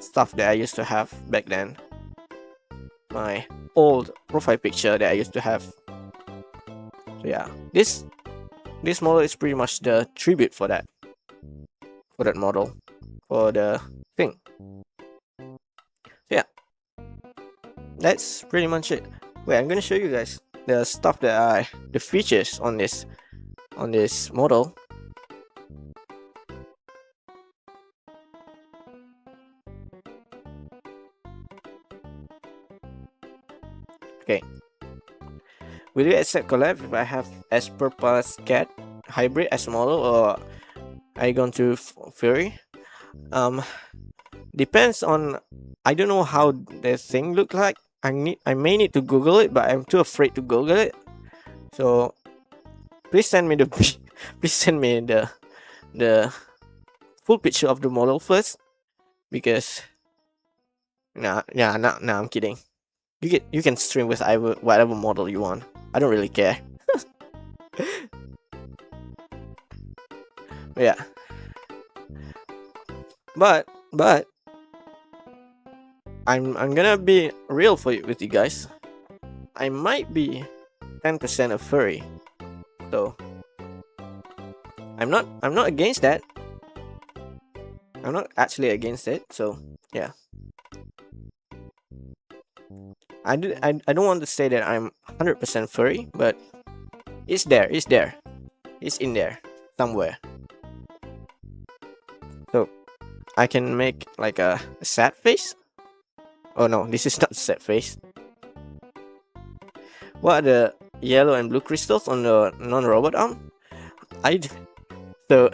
stuff that I used to have back then. My old profile picture that I used to have. So yeah, this model is pretty much the tribute for that model, for the thing. So yeah, that's pretty much it. Wait, I'm gonna show you guys the stuff that the features on this model. Okay. Will you accept collab if I have as purpose cat hybrid as model, or are you going to furry? Depends on. I don't know how the thing look like. I may need to Google it, but I'm too afraid to Google it. So please send me the the full picture of the model first, because I'm kidding. You can stream with whatever model you want. I don't really care. Yeah. But I'm gonna be real with you guys. I might be 10% a furry. So I'm not against that. I'm not actually against it. So yeah. I don't want to say that I'm 100% furry, but it's there. It's in there somewhere. So I can make like a sad face. Oh no, this is not a sad face. What are the yellow and blue crystals on the non-robot arm? So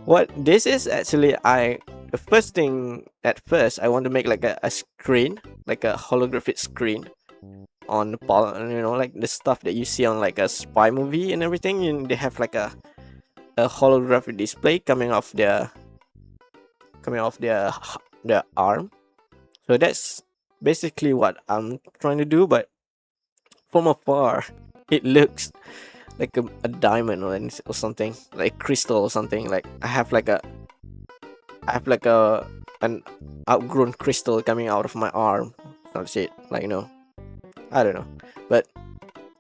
what this is actually, the first thing at first I want to make like a screen, like a holographic screen on the like the stuff that you see on like a spy movie and everything, and they have like a holographic display coming off their the arm. So that's basically what I'm trying to do, but from afar it looks like a diamond or something, like crystal or something. Like I have like a an outgrown crystal coming out of my arm. That's it. Like, I don't know. But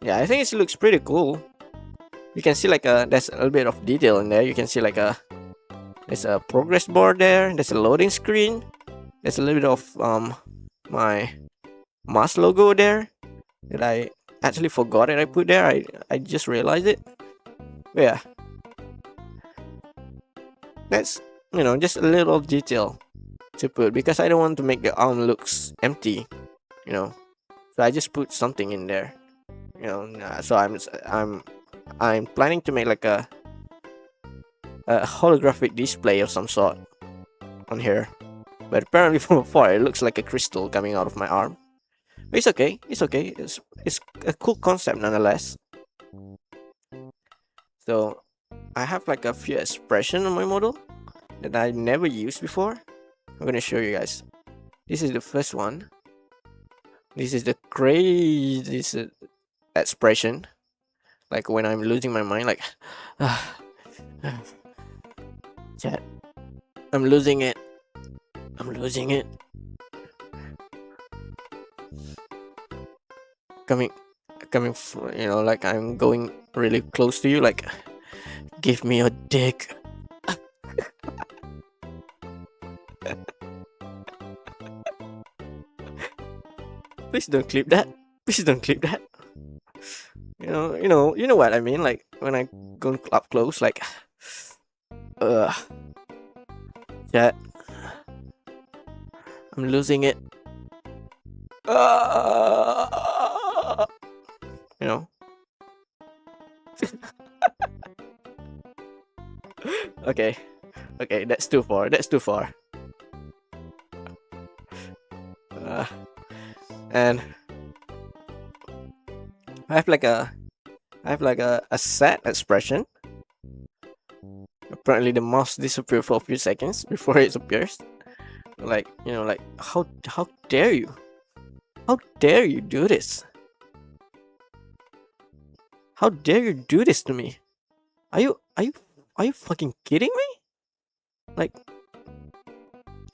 yeah, I think it looks pretty cool. You can see like there's a little bit of detail in there. You can see like there's a progress bar there. There's a loading screen. There's a little bit of my mask logo there that I actually forgot that I put there. I just realized it. Yeah, that's just a little detail to put because I don't want to make the arm looks empty. So I just put something in there. So I'm planning to make like a holographic display of some sort on here. But apparently from afar it looks like a crystal coming out of my arm. But it's okay. It's okay. It's a cool concept nonetheless. So I have like a few expressions on my model that I never used before. I'm gonna show you guys. This is the first one. This is the craziest expression. Like when I'm losing my mind, like chat. I'm losing it. I'm losing it. Coming, like I'm going really close to you. Like, give me your dick. Please don't clip that. Please don't clip that. You know what I mean. Like when I go up close, like, chat. I'm losing it. You know. Okay, that's too far. That's too far. And I have like a sad expression. Apparently the mouse disappeared for a few seconds before it appears. Like, like how dare you? How dare you do this? How dare you do this to me? Are you fucking kidding me? Like,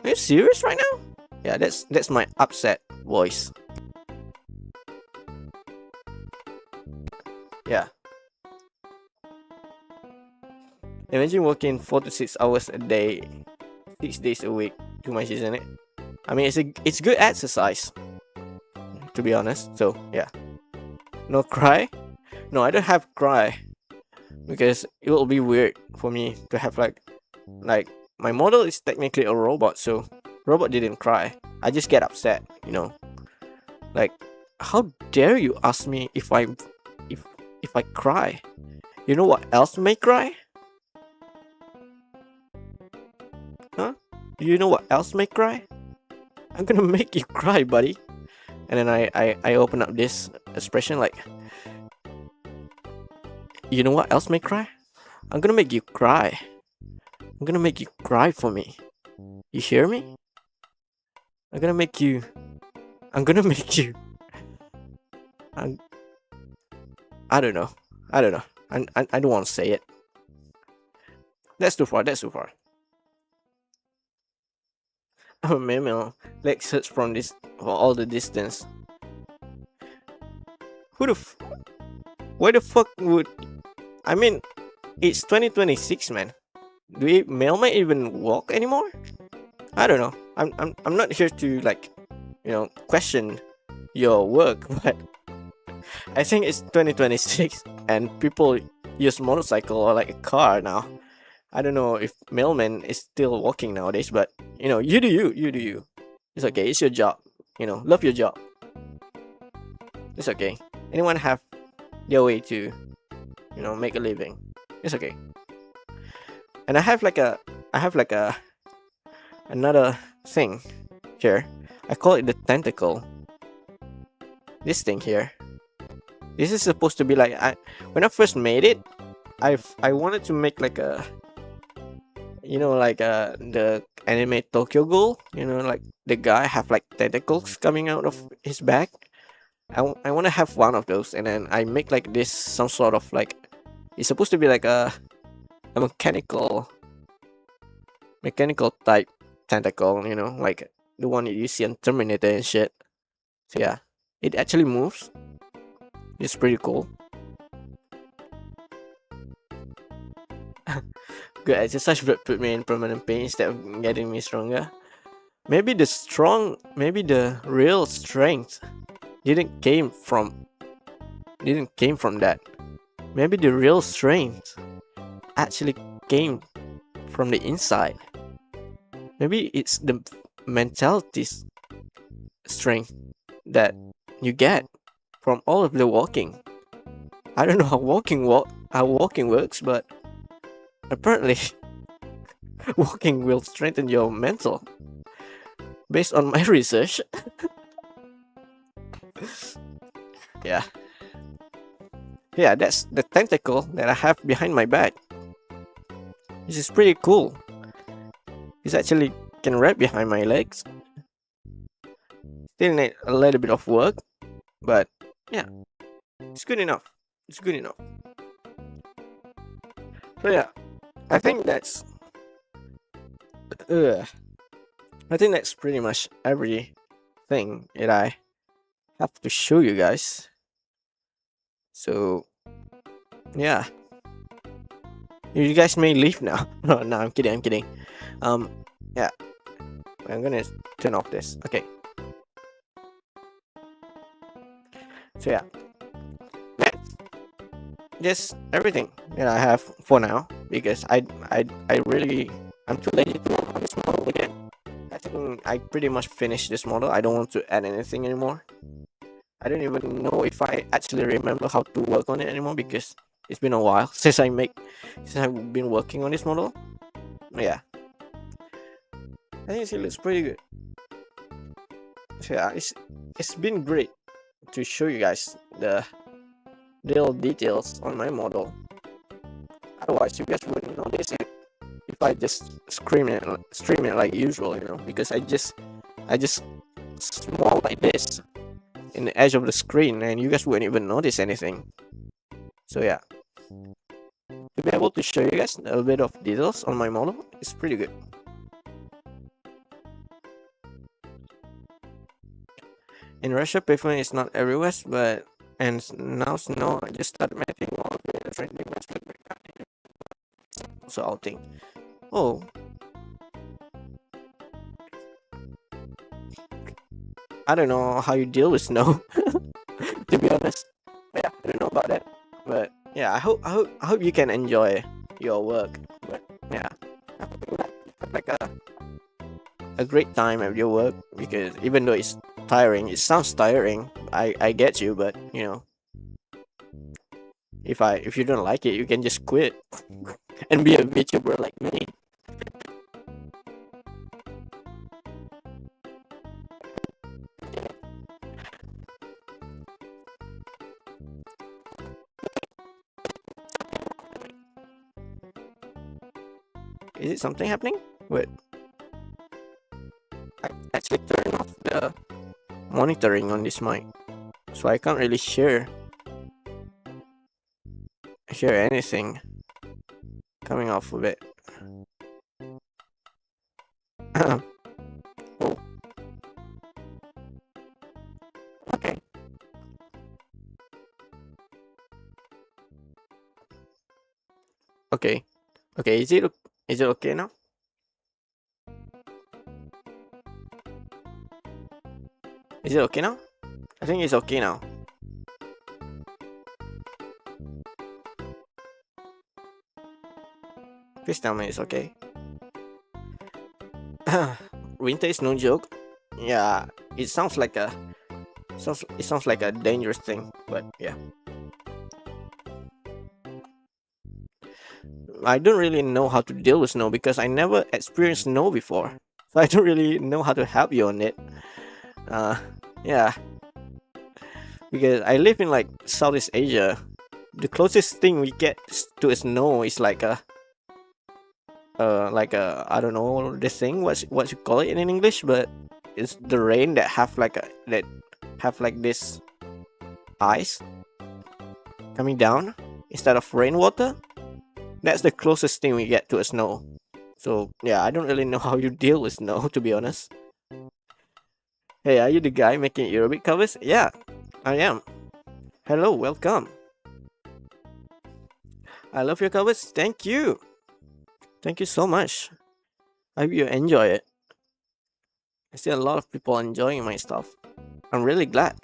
are you serious right now? Yeah, that's my upset voice. Yeah. Imagine working 4 to 6 hours a day, 6 days a week, too much, isn't it? I mean, it's good exercise, to be honest. So yeah. No cry? No, I don't have cry because it will be weird for me to have like my model is technically a robot, so robot didn't cry. I just get upset, Like, how dare you ask me if I cry? You know what else may cry? Huh? Do you know what else may cry? I'm gonna make you cry, buddy. And then I open up this expression like, you know what else may cry? I'm gonna make you cry. I'm gonna make you cry for me. You hear me? I'm gonna make you. I don't know. I don't want to say it. That's too far. I'm a mammal. Let's search from this for all the distance. Why the fuck would? I mean, it's 2026, man. Do mailmen even walk anymore? I don't know. I'm not here to question your work, but I think it's 2026 and people use motorcycle or like a car now. I don't know if mailman is still walking nowadays, but you do you. It's okay. It's your job. Love your job. It's okay. Anyone have their way to, make a living. It's okay. And I have another thing here. I call it the tentacle. This thing here. This is supposed to be like when I first made it, I wanted to make like You know, like the anime Tokyo Ghoul. You know, like the guy have like tentacles coming out of his back. I want to have one of those, and then I make like this some sort of like, it's supposed to be like a mechanical type tentacle, you know, like the one you see on Terminator and shit. So yeah, it actually moves. It's pretty cool. Good exercise but put me in permanent pain instead of getting me stronger. Maybe the real strength didn't came from that. Maybe the real strength actually came from the inside. Maybe it's the mentality strength that you get from all of the walking. I don't know how walking works, but apparently walking will strengthen your mental. Based on my research. Yeah. Yeah, that's the tentacle that I have behind my back. This is pretty cool. This actually can wrap behind my legs. Still need a little bit of work, but yeah, it's good enough. It's good enough. So yeah, I think that's pretty much everything that I have to show you guys. So yeah, you guys may leave now. No, I'm kidding. Yeah, I'm gonna turn off this. Okay. So yeah, that's just everything that I have for now, because I'm too lazy to work on this model again. I think I pretty much finished this model. I don't want to add anything anymore. I don't even know if I actually remember how to work on it anymore, because it's been a while since I've been working on this model. Yeah, I think it looks pretty good. So yeah, it's been great to show you guys the little details on my model. Otherwise, you guys wouldn't notice it if I just stream it like usual, you know, because I just small like this in the edge of the screen, and you guys wouldn't even notice anything. So yeah, to be able to show you guys a little bit of details on my model is pretty good. In Russia, pavement is not everywhere, but now snow. I just started mapping all of the trending website. So I'll think. Oh, I don't know how you deal with snow. To be honest, yeah, I don't know about that. But yeah, I hope you can enjoy your work. But yeah, I hope you have like a great time at your work, because even though it's tiring, it sounds tiring. I get you, but you know, if you don't like it, you can just quit and be a VTuber like me. Is it something happening? Wait, I actually turned off the monitoring on this mic, so I can't really share anything coming off of it. Oh, okay. Okay. Okay, is it okay now? Is it okay now? I think it's okay now. Please tell me it's okay. Winter is no joke. Yeah, it sounds like a dangerous thing, but yeah. I don't really know how to deal with snow because I never experienced snow before. So I don't really know how to help you on it. Yeah. Because I live in like Southeast Asia. The closest thing we get to snow is like like a, I don't know the thing what you call it in English, but it's the rain that have like this ice coming down instead of rainwater. That's the closest thing we get to a snow. So yeah, I don't really know how you deal with snow, to be honest. Hey, are you the guy making Arabic covers? Yeah, I am. Hello, welcome. I love your covers. Thank you. Thank you so much. I hope you enjoy it. I see a lot of people enjoying my stuff. I'm really glad.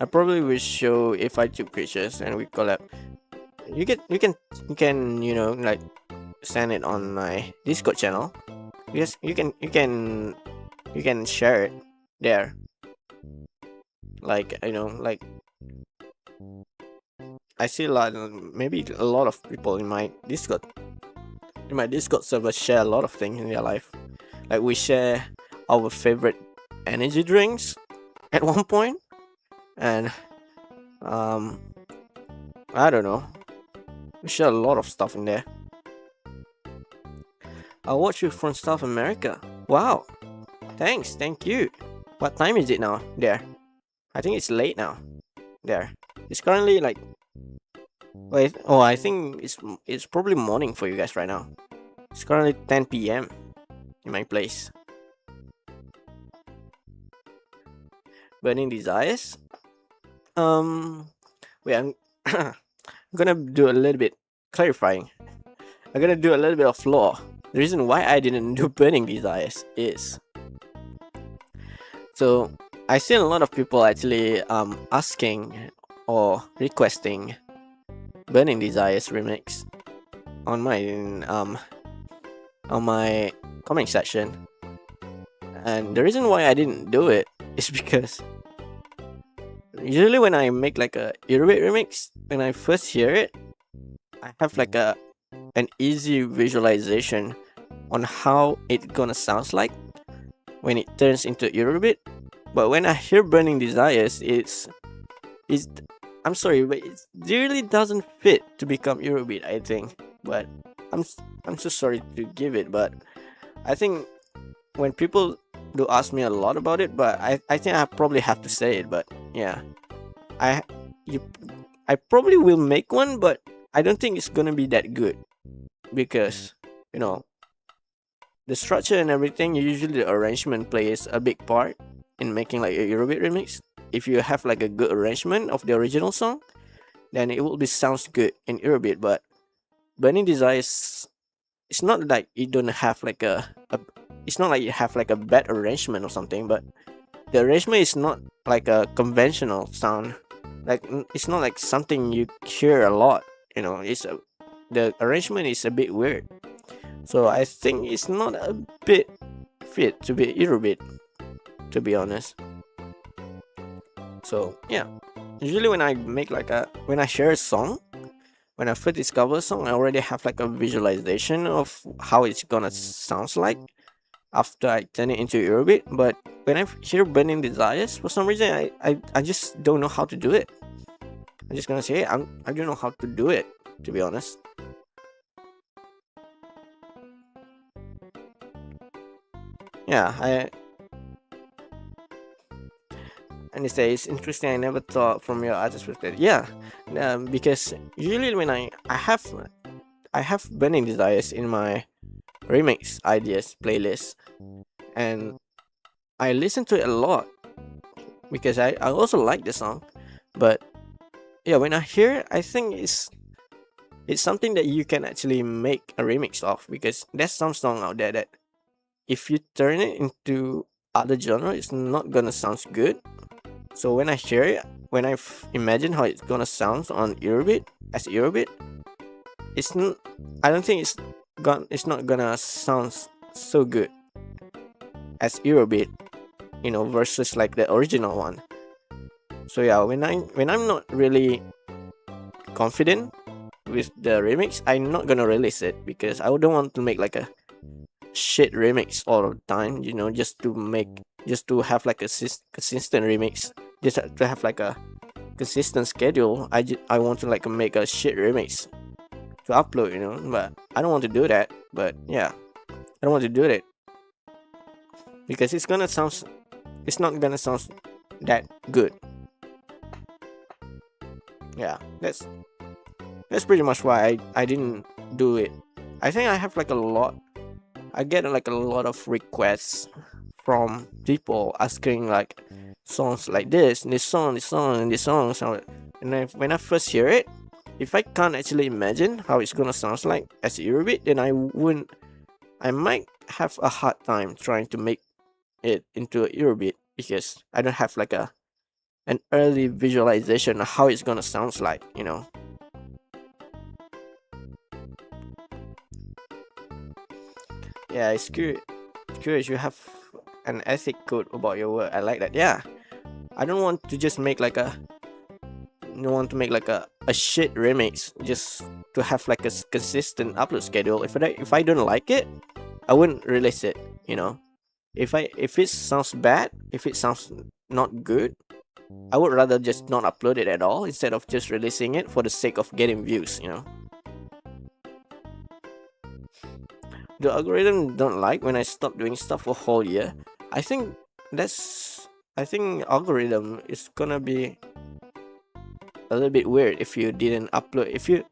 I probably will show if I took pictures and we collab. You can like send it on my Discord channel. Yes, you can share it there. Like like I see maybe a lot of people in my Discord server share a lot of things in their life. Like we share our favorite energy drinks at one point, and um, I don't know. We share a lot of stuff in there. I watch you from South America. Wow, thanks, thank you. What time is it now? There, I think it's late now. There, it's currently like wait. Oh, I think it's probably morning for you guys right now. It's currently 10 p.m. in my place. Burning desires. Wait, I'm gonna do a little bit clarifying. I'm gonna do a little bit of law. The reason why I didn't do burning desires is so I see a lot of people actually asking or requesting burning desires remix on my comment section, and the reason why I didn't do it is because usually when I make like a Eurobeat remix, when I first hear it, I have like an easy visualization on how it gonna sounds like when it turns into Eurobeat. But when I hear Burning Desires, it's I'm sorry, but it really doesn't fit to become Eurobeat, I think. But I'm so sorry to give it, but I think when people do ask me a lot about it, but I think I probably have to say it. But yeah, I you I probably will make one, but I don't think it's gonna be that good because you know the structure and everything. Usually, the arrangement plays a big part in making like a Eurobeat remix. If you have like a good arrangement of the original song, then it will be sounds good in Eurobeat. But Burning Desires, it's not like you don't have like it's not like you have like a bad arrangement or something, but the arrangement is not like a conventional sound. Like it's not like something you hear a lot. The arrangement is a bit weird. So I think it's not a bit fit to be Eurobeat, to be honest. So yeah, usually when I share a song, when I first discover a song, I already have like a visualization of how it's gonna sounds like after I turn it into Eurobeat. But when I hear Burning Desires, for some reason I just don't know how to do it. I'm just gonna say I don't know how to do it, to be honest. Yeah, and they say it's interesting. I never thought from your artist perspective. Yeah, because usually when I have Burning Desires in my remix ideas playlist, and I listen to it a lot because I also like the song. But yeah, when I hear it, I think it's something that you can actually make a remix of, because there's some song out there that if you turn it into other genre, it's not gonna sound good. So when I hear it, when imagine how it's gonna sound on Eurobeat as Eurobeat, it's n- I don't think it's not gonna sound so good as Eurobeat, versus like the original one. So yeah, when I'm not really confident with the remix, I'm not gonna release it because I don't want to make like a shit remix all the time, just to make just to have like a consistent remix, just to have like a consistent schedule. I want to like make a shit remix to upload, but I don't want to do that. But yeah, I don't want to do that because it's not gonna sound that good. Yeah, that's pretty much why I didn't do it. I think I have like a lot. I get like a lot of requests from people asking like songs like this song, this song, and this song. So, and when I first hear it, if I can't actually imagine how it's gonna sound like as a Eurobeat, then I might have a hard time trying to make it into a Eurobeat because I don't have like an early visualization of how it's gonna sound like. Yeah, it's good. It's curious you have an ethic code about your work. I like that. Yeah, I don't want to just make like a don't want to make like a shit remix just to have like a consistent upload schedule. If I don't like it, I wouldn't release it. If it sounds bad, if it sounds not good, I would rather just not upload it at all instead of just releasing it for the sake of getting views. The algorithm don't like when I stop doing stuff for a whole year. I think I think algorithm is gonna be a little bit weird if you didn't upload. If you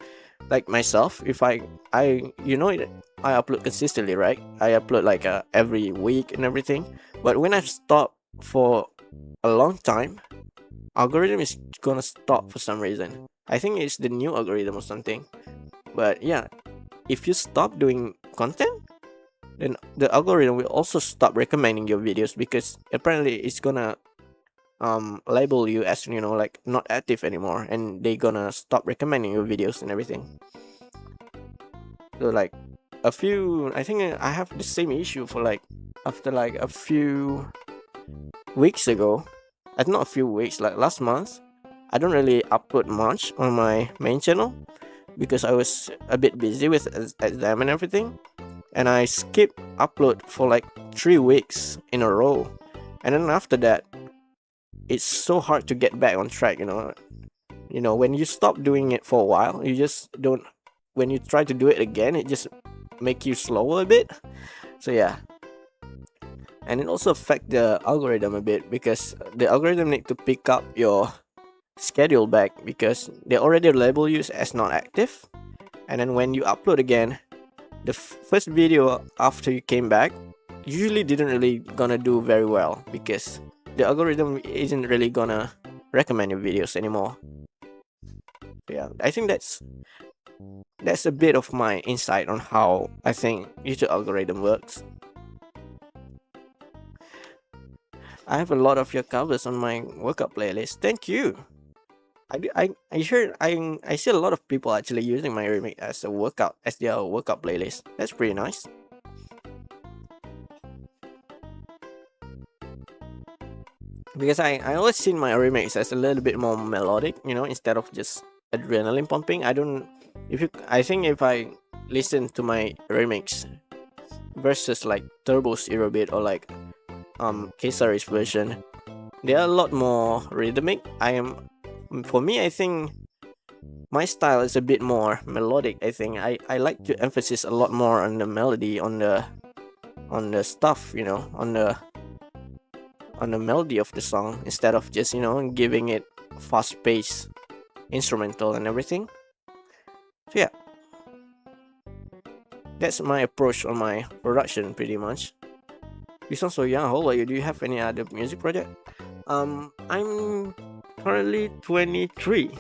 like myself, if I I upload consistently, right? I upload like every week and everything. But when I stop for a long time, algorithm is gonna stop for some reason. I think it's the new algorithm or something. But yeah, if you stop doing content, then the algorithm will also stop recommending your videos because apparently it's gonna label you as like not active anymore, and they gonna stop recommending your videos and everything. So like I think I have the same issue for like after like a few weeks ago. Not a few weeks, like last month, I don't really upload much on my main channel because I was a bit busy with exam and everything, and I skipped upload for like 3 weeks in a row. And then after that, it's so hard to get back on track. When you stop doing it for a while, you just don't. When you try to do it again, it just make you slower a bit. So yeah, and it also affect the algorithm a bit because the algorithm need to pick up your schedule back because they already label you as not active. And then when you upload again, the first video after you came back usually didn't really gonna do very well because the algorithm isn't really gonna recommend your videos anymore. Yeah, I think that's a bit of my insight on how I think YouTube algorithm works. I have a lot of your covers on my workout playlist. Thank you. I heard I see a lot of people actually using my remix as their workout playlist. That's pretty nice. Because I always seen my remix as a little bit more melodic, instead of just adrenaline pumping. I think if I listen to my remix versus like Turbo's Eurobeat or like Kesari's version, they are a lot more rhythmic. For me, I think my style is a bit more melodic. I think I like to emphasize a lot more on the melody, on the stuff, on the melody of the song instead of just giving it fast paced instrumental and everything. So yeah, that's my approach on my production pretty much. You sound so young. How old are you? Do you have any other music project? I'm currently 23.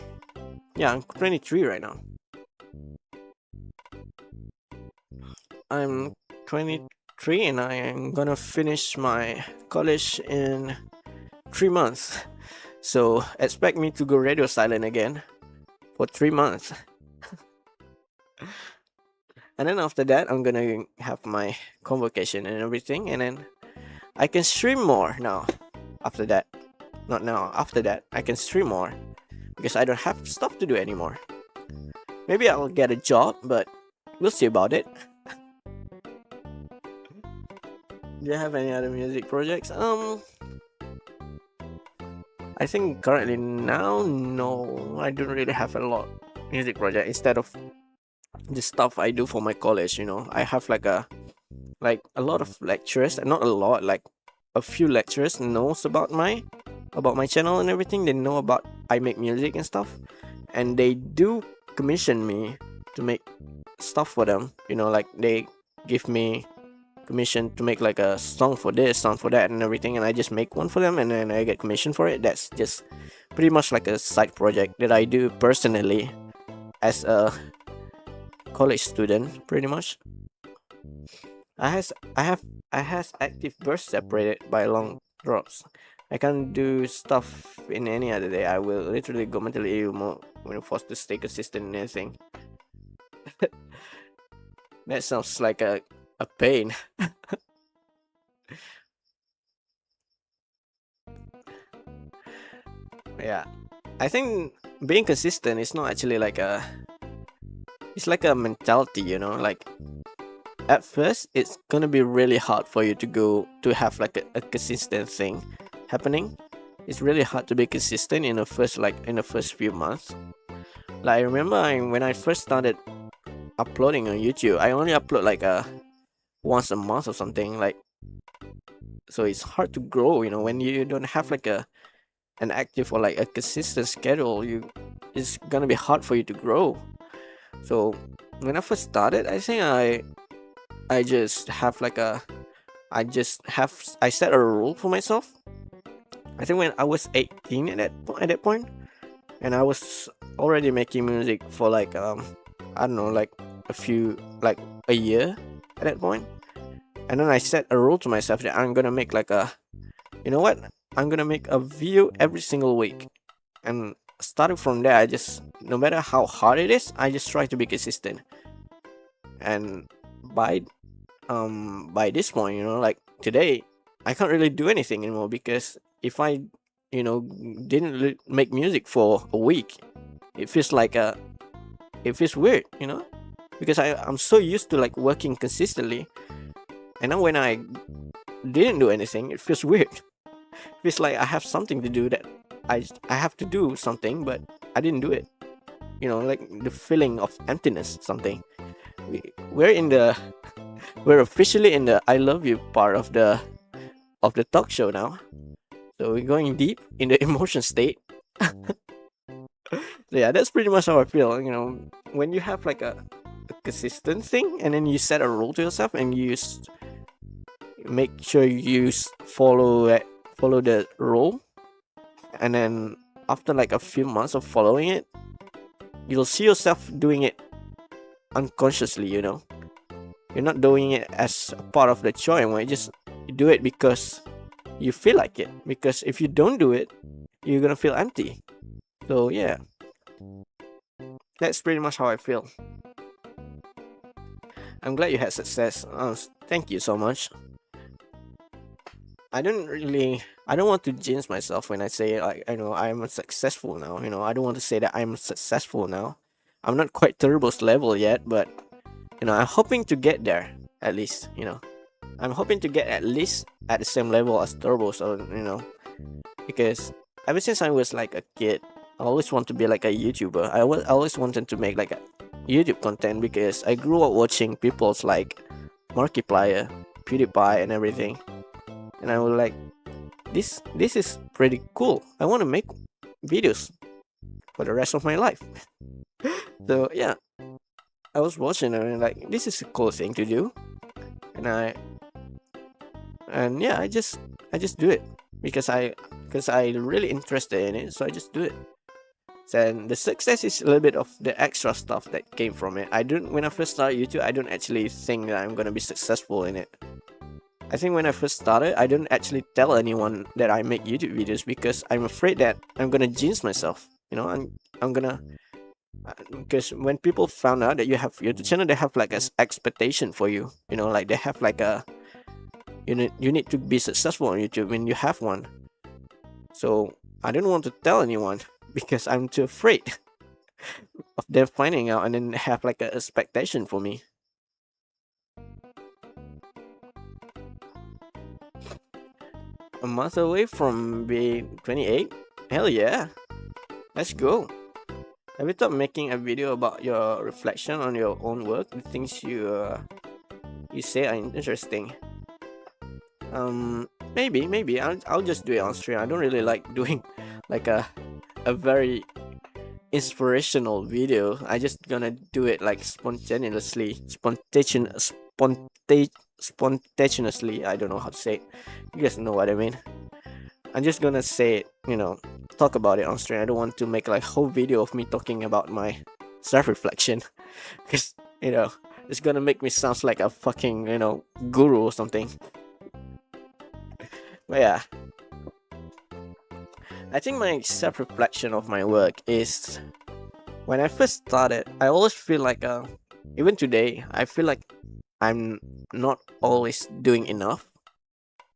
Yeah, I'm 23 right now. I'm 23 and I am gonna finish my college in 3 months. So expect me to go radio silent again for 3 months. And then after that, I'm gonna have my convocation and everything, and then I can stream more now. After that, not now. After that, I can stream more because I don't have stuff to do anymore. Maybe I'll get a job, but we'll see about it. Do you have any other music projects? I think currently now, no, I don't really have a lot music project. Instead of the stuff I do for my college, I have like a lot of lecturers, not a lot, like a few lecturers knows about my channel and everything. They know about I make music and stuff, and they do commission me to make stuff for them. Like they give me commission to make like a song for this, song for that, and everything, and I just make one for them, and then I get commission for it. That's just pretty much like a side project that I do personally as a college student, pretty much. I has I have I has active bursts separated by long drops. I can't do stuff in any other day. I will literally go mentally ill more when forced to stay consistent in anything. That sounds like a pain. Yeah. I think being consistent is not actually like it's like a mentality, like at first it's gonna be really hard for you to have like a consistent thing happening. It's really hard to be consistent in the first few months. Like I remember when I first started uploading on YouTube, I only upload like once a month or something. Like so it's hard to grow, when you don't have like an active or like a consistent schedule. It's gonna be hard for you to grow. So when I first started, I think I just have like a I set a rule for myself. I think when I was 18 at that point, and I was already making music for like I don't know, like a year at that point. And then I set a rule to myself that I'm gonna make like you know what? I'm gonna make a video every single week. And starting from there, I just, no matter how hard it is, I just try to be consistent. And by by this point, like today, I can't really do anything anymore because if I, didn't make music for a week, it feels like it feels weird, because I'm so used to like working consistently, and then when I didn't do anything, it feels weird. It feels like I have something to do that I have to do something, but I didn't do it. Like the feeling of emptiness, something. We, we're in the we're officially in the I love you part of the talk show now. So we're going deep in the emotion state. So yeah, that's pretty much how I feel. When you have like a consistent thing, and then you set a rule to yourself, and make sure you follow the rule, and then after like a few months of following it, you'll see yourself doing it unconsciously. You're not doing it as a part of the chore anymore. You do it because you feel like it. Because if you don't do it, you're gonna feel empty. So yeah, that's pretty much how I feel. I'm glad you had success. Thank you so much. I don't want to jinx myself when I say like I'm successful now. I don't want to say that I'm successful now. I'm not quite Turbo's level yet, but I'm hoping to get there at least. I'm hoping to get at least at the same level as Turbo. So because ever since I was like a kid, I always want to be like a YouTuber. I always wanted to make like a YouTube content because I grew up watching people's like Markiplier, PewDiePie, and everything, and I was like, this is pretty cool. I want to make videos for the rest of my life. So yeah, I was watching and like this is a cool thing to do, and yeah, I just do it because I really interested in it, so I just do it. And the success is a little bit of the extra stuff that came from it. When I first started YouTube, I don't actually think that I'm gonna be successful in it. I think when I first started, I don't actually tell anyone that I make YouTube videos because I'm afraid that I'm gonna jinx myself. I'm gonna because when people found out that you have YouTube channel, they have like an expectation for you. Like they have like you need to be successful on YouTube when you have one. So I don't want to tell anyone because I'm too afraid of them finding out and then have like an expectation for me. a month away from being 28. Hell yeah, let's go. Have you thought making a video about your reflection on your own work, the things you say are interesting? Maybe I'll just do it on stream. I don't really like doing like a very inspirational video. I just gonna do it like spontaneously. I don't know how to say it. You guys know what I mean. I'm just gonna say it, talk about it on stream. I don't want to make like whole video of me talking about my self-reflection, because it's gonna make me sound like a fucking guru or something. But yeah, I think my self-reflection of my work is when I first started. I always feel like even today I feel like I'm not always doing enough.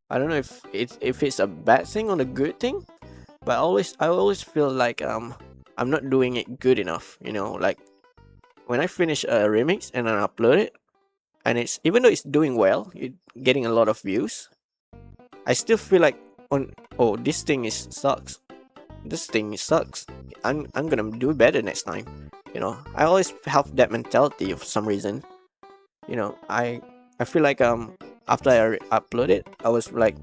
I don't know if it's a bad thing or a good thing, but I always feel like I'm not doing it good enough. Like when I finish a remix and I upload it, and it's even though it's doing well, it getting a lot of views, I still feel like this thing is sucks. This thing sucks. I'm gonna do better next time. I always have that mentality for some reason. I feel like after I upload it, I was like,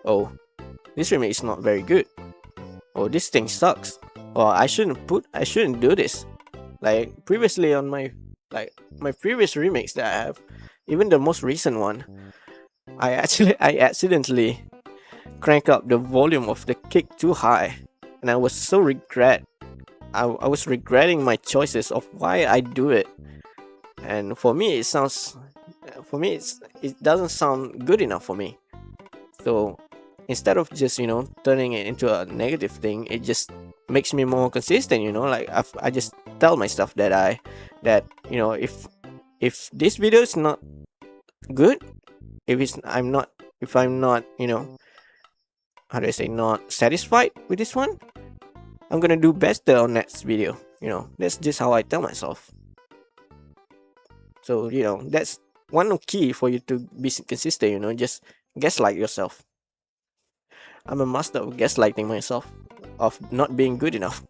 oh, this remix is not very good. Oh, this thing sucks. Or I shouldn't do this. Like previously on my previous remix that I have, even the most recent one, I accidentally crank up the volume of the kick too high, and I was so I was regretting my choices of why I do it. And for me it doesn't sound good enough for me. So instead of just turning it into a negative thing, it just makes me more consistent. Like I just tell myself that if this video is not good, if I'm not how do I say, not satisfied with this one, I'm gonna do better on next video. That's just how I tell myself. So that's one key for you to be consistent. Just gaslight yourself. I'm a master of gaslighting myself, of not being good enough.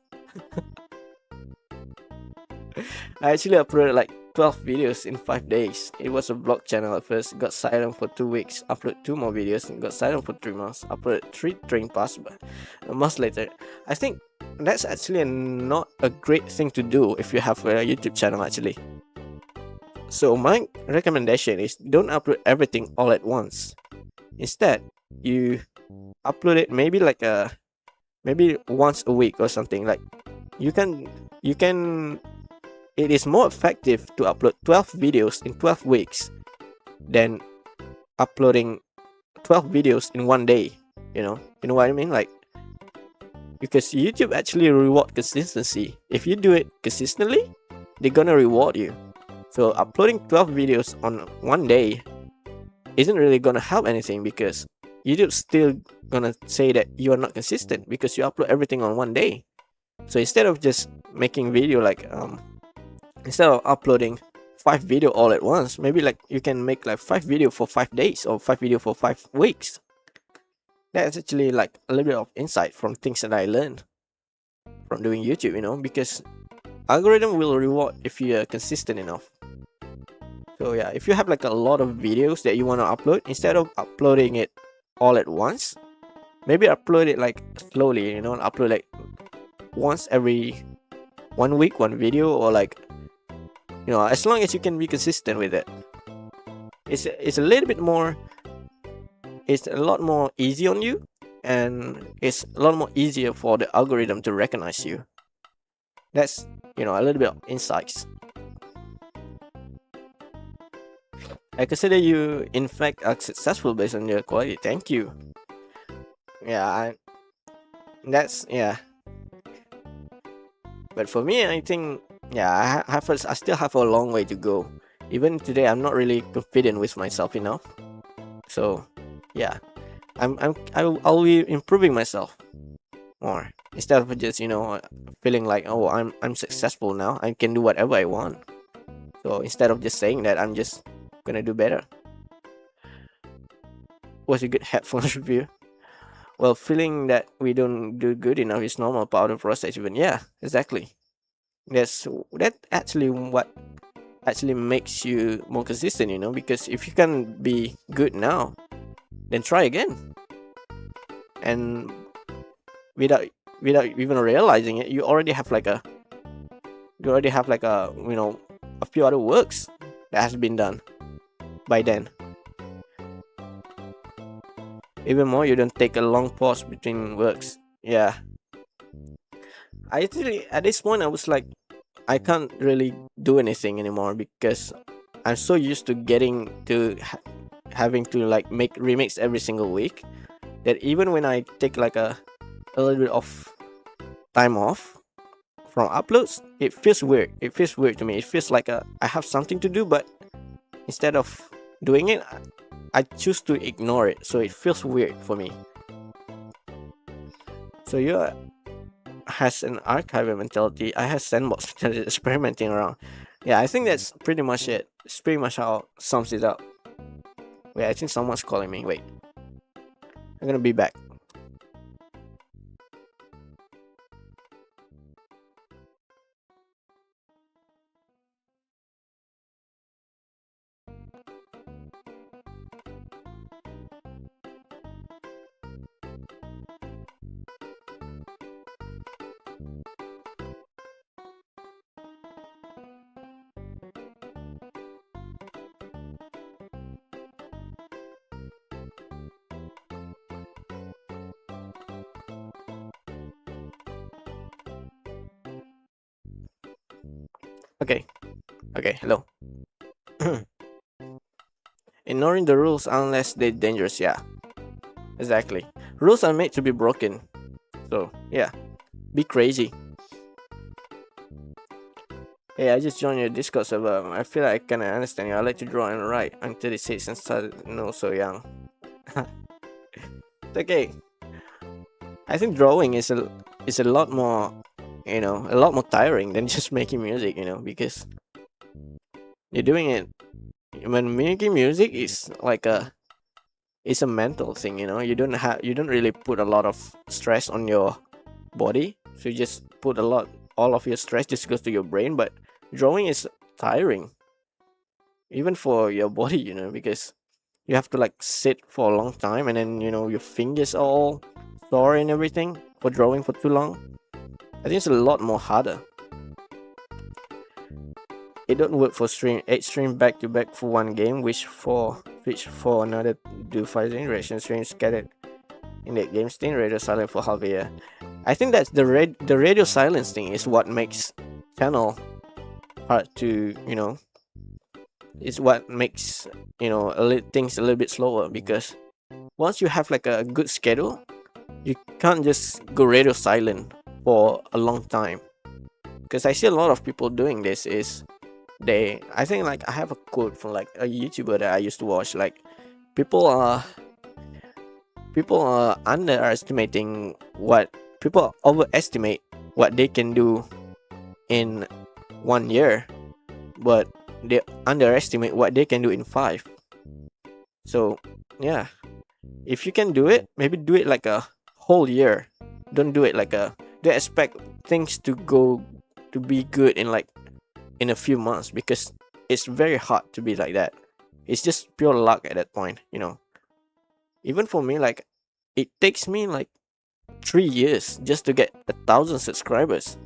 I actually uploaded like 12 videos in 5 days. It was a vlog channel at first, got silent for 2 weeks, uploaded 2 more videos, and got silent for 3 months, uploaded 3 training pass, but a month later. I think that's actually not a great thing to do if you have a YouTube channel actually. So my recommendation is don't upload everything all at once. Instead, you upload it maybe maybe once a week or something. Like you can it is more effective to upload 12 videos in 12 weeks than uploading 12 videos in one day. You know what I mean? Like, because YouTube actually reward consistency. If you do it consistently, they're gonna reward you. So uploading 12 videos on one day isn't really gonna help anything, because YouTube's still gonna say that you are not consistent because you upload everything on one day. So instead of just making video instead of uploading 5 video all at once, maybe like you can make like 5 video for 5 days or 5 video for 5 weeks. That's actually like a little bit of insight from things that I learned from doing YouTube, because algorithm will reward if you are consistent enough. So yeah, if you have like a lot of videos that you want to upload, instead of uploading it all at once, maybe upload it like slowly, upload like once every 1 week, one video, or like, as long as you can be consistent with it. It's a little bit more, it's a lot more easy on you, and it's a lot more easier for the algorithm to recognize you. That's a little bit of insights. I consider you in fact are successful based on your quality. Thank you. Yeah, but for me, I think, yeah, I still have a long way to go. Even today, I'm not really confident with myself enough. So yeah, I'll be improving myself more, instead of just feeling like, oh, I'm successful now, I can do whatever I want. So instead of just saying that, I'm just gonna do better. was a good headphones review. Well, feeling that we don't do good enough is normal part of the process. Even yeah, exactly. That actually what actually makes you more consistent. Because if you can be good now, then try again, and without without even realizing it, you already have like a few other works that has been done by then. Even more, you don't take a long pause between works. Yeah, I actually at this point I was like, I can't really do anything anymore because I'm so used to having to like make remix every single week that even when I take like a little bit of time off from uploads, it feels weird. It feels weird to me. It feels like I have something to do, but instead of doing it, I choose to ignore it. So it feels weird for me. So you has an archiver mentality. I have sandbox mentality, experimenting around. Yeah, I think that's pretty much it. It's pretty much how sums it up. Wait, I think someone's calling me. Wait, I'm gonna be back. Okay, okay, hello. Ignoring the rules unless they're dangerous. Yeah, exactly. Rules are made to be broken. So yeah, be crazy. Hey, I just joined your Discord server. I feel like I kinda understand you. I like to draw and write. I'm 36 and started so young. It's okay. I think drawing is a lot more, a lot more tiring than just making music. Because you're doing it when making music is like it's a mental thing. You don't really put a lot of stress on your body, so you just put all of your stress just goes to your brain. But drawing is tiring even for your body, because you have to like sit for a long time, and then your fingers are all sore and everything for drawing for too long. I think it's a lot more harder. It don't work for stream 8 stream back to back for one game, which for another do 5 generation stream scattered in that game, staying radio silent for half a year. I think that's the radio silence thing is what makes channel hard to is what makes things a little bit slower, because once you have like a good schedule, you can't just go radio silent for a long time. Because I see a lot of people doing this is I think like I have a quote from like a YouTuber that I used to watch, like people are underestimating what people overestimate what they can do in 1 year, but they underestimate what they can do in 5. So yeah, if you can do it, maybe do it like a whole year. Don't do it like don't expect things to be good in a few months, because it's very hard to be like that. It's just pure luck at that point. Even for me, like it takes me like 3 years just to get 1,000 subscribers.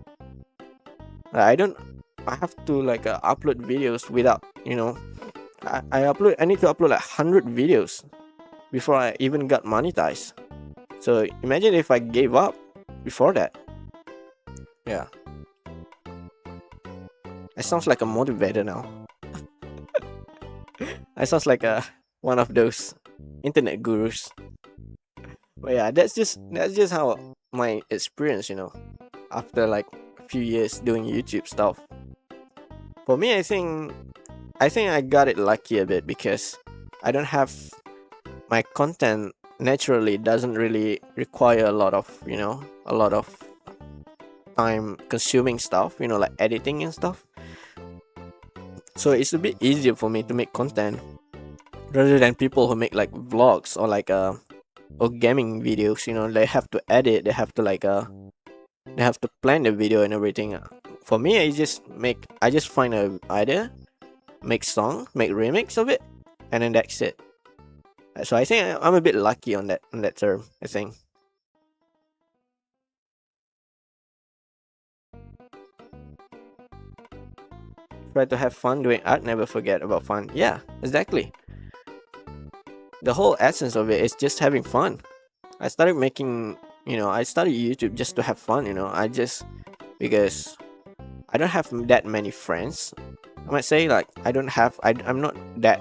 I have to like upload videos without I need to upload like 100 videos before I even got monetized. So imagine if I gave up before that. Yeah, I sounds like a motivator now. I sounds like one of those internet gurus. But yeah, that's just how my experience, after like a few years doing YouTube stuff. For me, I think I got it lucky a bit, because I don't have my content naturally doesn't really require a lot of time consuming stuff, like editing and stuff. So it's a bit easier for me to make content rather than people who make like vlogs or like or gaming videos. You know, they have to edit, they have to like they have to plan the video and everything. For me, I just find a idea, make song, make remix of it, and then that's it. So I think I'm a bit lucky on that term, I think. Try to have fun doing art, never forget about fun. Yeah, exactly. The whole essence of it is just having fun. I started making, I started YouTube just to have fun, I just, because I don't have that many friends. I might say like I'm not that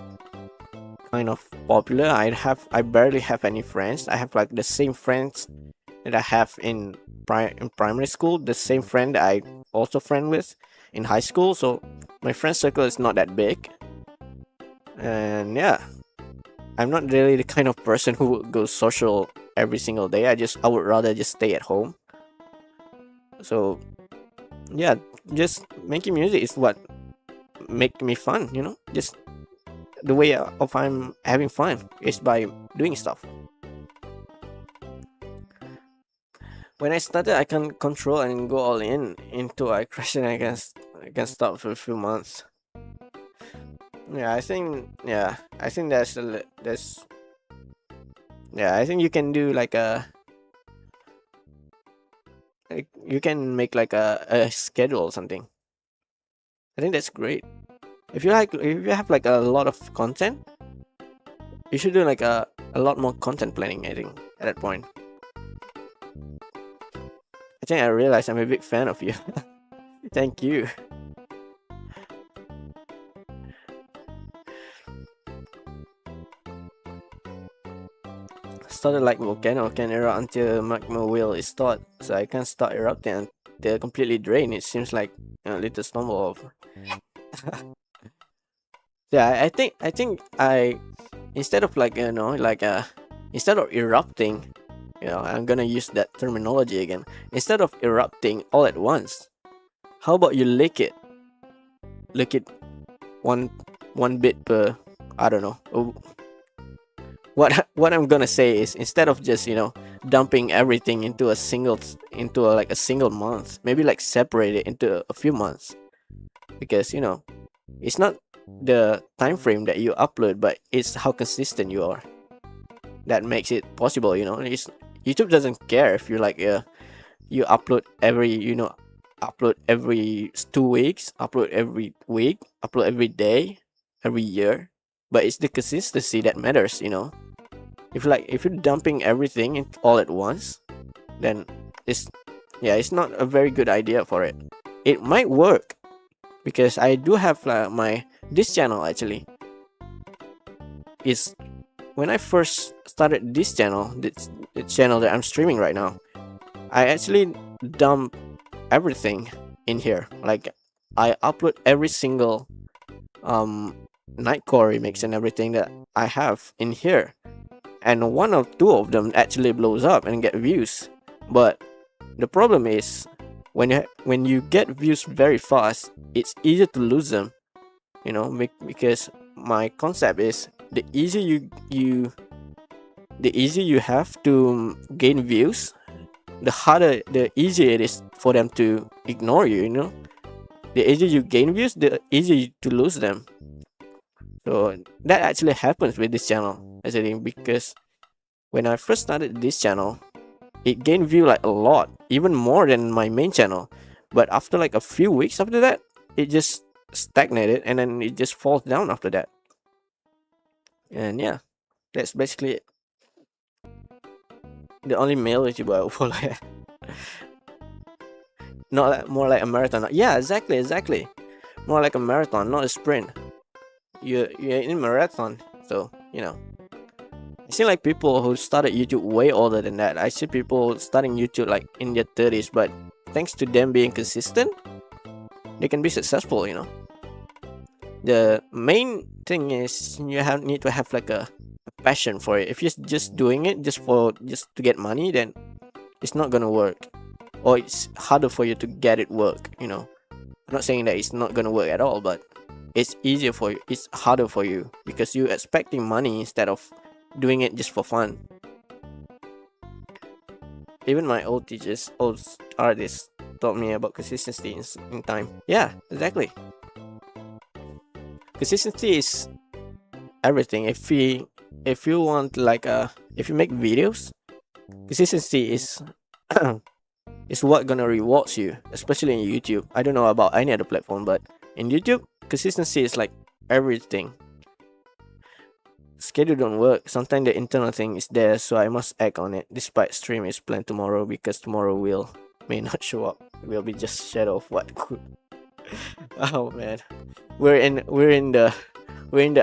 kind of popular. I barely have any friends. I have like the same friends that I have in primary school, the same friend that I also friend with in high school. So my friend circle is not that big. And yeah, I'm not really the kind of person who would go social every single day. I would rather just stay at home. So yeah, just making music is what make me fun, just the way of I'm having fun is by doing stuff. When I started, I can control and go all in into I crash, and I can stop for a few months. I think that's yeah, I think you can do like you can make like a schedule or something. I think that's great. If you have like a lot of content, you should do like a lot more content planning, I think, at that point. I think I realized I'm a big fan of you. Thank you. Started like volcano can erupt until magma wheel is thawed, so I can't start erupting until completely drained. It seems like a little stumble over. Yeah, I think I instead of like instead of erupting, I'm gonna use that terminology again. Instead of erupting all at once, how about you lick it one one bit per, I don't know. What I'm gonna say is, instead of just dumping everything into a single month, maybe like separate it into a few months, because it's not the time frame that you upload, but it's how consistent you are that makes it possible. It's YouTube doesn't care if you you upload upload every 2 weeks, upload every week, upload every day, every year, but it's the consistency that matters. If you're dumping everything in all at once, then it's it's not a very good idea for it. It might work because I do have my this channel actually is when I first started this channel, the channel that I'm streaming right now, I actually dump everything in here. Like, I upload every single Nightcore remix and everything that I have in here, and one or two of them actually blows up and get views. But the problem is, when you get views very fast, it's easy to lose them. Because my concept is, the easier you have to gain views, the easier it is for them to ignore you. The easier you gain views, the easier to lose them. So that actually happens with this channel, I think, because when I first started this channel, it gained view like a lot, even more than my main channel. But after like a few weeks after that, it just stagnated, and then it just falls down after that. And yeah, that's basically it. The only male YouTuber I will follow. Not like, more like a marathon. Yeah, exactly. More like a marathon, not a sprint. You're in a marathon, so I see like people who started YouTube way older than that. I see people starting YouTube like in their 30s, but thanks to them being consistent, they can be successful. The main thing is need to have like a passion for it. If you're just doing it just to get money, then it's not gonna work, or it's harder for you to get it work. I'm not saying that it's not gonna work at all, but it's easier for you, it's harder for you because you're expecting money instead of doing it just for fun. Even my old teachers, old artists, taught me about consistency in time. Yeah, exactly. Consistency is everything. If you want like if you make videos, consistency is is what gonna rewards you, especially in YouTube. I don't know about any other platform, but in YouTube, consistency is like everything. Schedule don't work. Sometimes the internal thing is there, so I must act on it. Despite stream is planned tomorrow, because tomorrow will may not show up. Will be just shadow of what could. Oh man, we're in the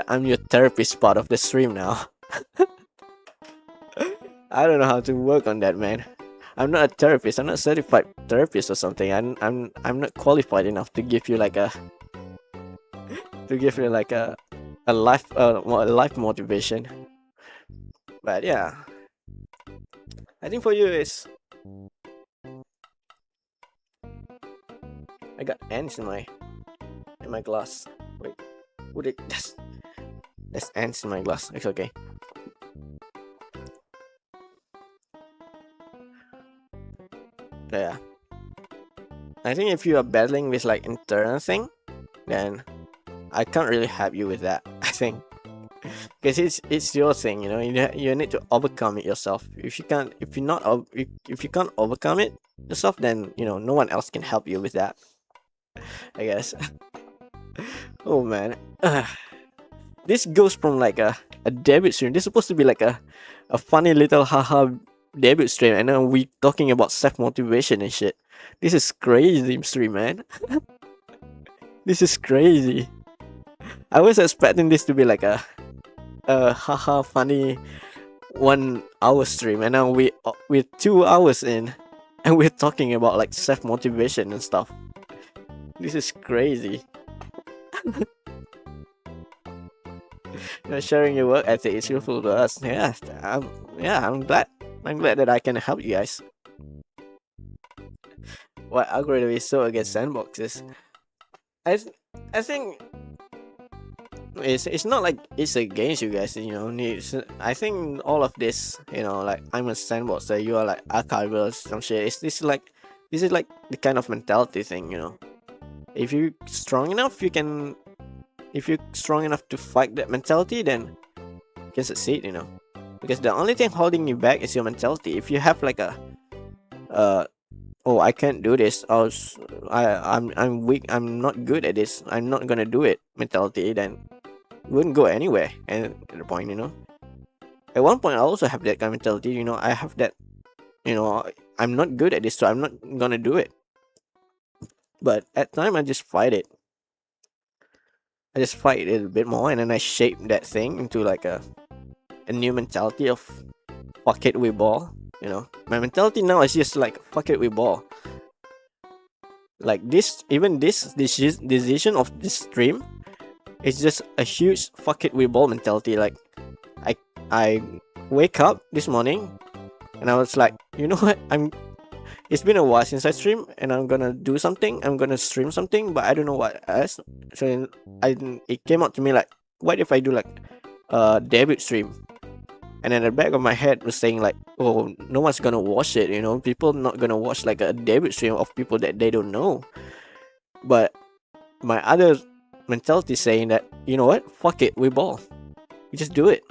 I'm your therapist part of the stream now. I don't know how to work on that, man. I'm not a therapist. I'm not a certified therapist or something. I'm not qualified enough to give you like a a life motivation. But yeah, I think for you is I got ants in my glass. Wait, would it that's ants in my glass. It's okay. But yeah, I think if you are battling with like internal thing, then I can't really help you with that. I think because it's your thing, you know. You need to overcome it yourself. If you can't, if you can't overcome it yourself, then you know no one else can help you with that, I guess. Oh man, this goes from like a debut stream. This is supposed to be like a funny little haha debut stream, and then we talking about self motivation and shit. This is crazy stream, man. This is crazy. I was expecting this to be like a haha funny 1 hour stream, and now we're 2 hours in, and we're talking about like self motivation and stuff. This is crazy. You know, sharing your work ethic is useful to us. Yeah, I'm glad. I'm glad that I can help you guys. What algorithm is so against sandboxes? I think it's not like it's against you guys, you know. I think all of this, you know, like I'm a sandboxer, you are like archival, some shit. This is like the kind of mentality thing, you know. If you're strong enough, if you're strong enough to fight that mentality, then you can succeed, you know. Because the only thing holding you back is your mentality. If you have like a oh, I can't do this, I'm weak, I'm not good at this, I'm not gonna do it mentality, then you wouldn't go anywhere. And at the point, you know, at one point I also have that kind of mentality, you know. I have that, you know, I'm not good at this, so I'm not gonna do it. But at time I just fight it. I just fight it a bit more, and then I shape that thing into like a new mentality of fuck it, we ball. You know, my mentality now is just like fuck it, we ball. Like this, even this decision of this stream, it's just a huge fuck it, we ball mentality. Like I wake up this morning, and I was like, you know what, it's been a while since I stream, and I'm gonna do something. I'm gonna stream something, but I don't know what else. So it came out to me like, what if I do like a debut stream? And then the back of my head was saying like, oh, no one's gonna watch it, you know. People not gonna watch like a debut stream of people that they don't know. But my other mentality saying that, you know what, fuck it, we ball. We just do it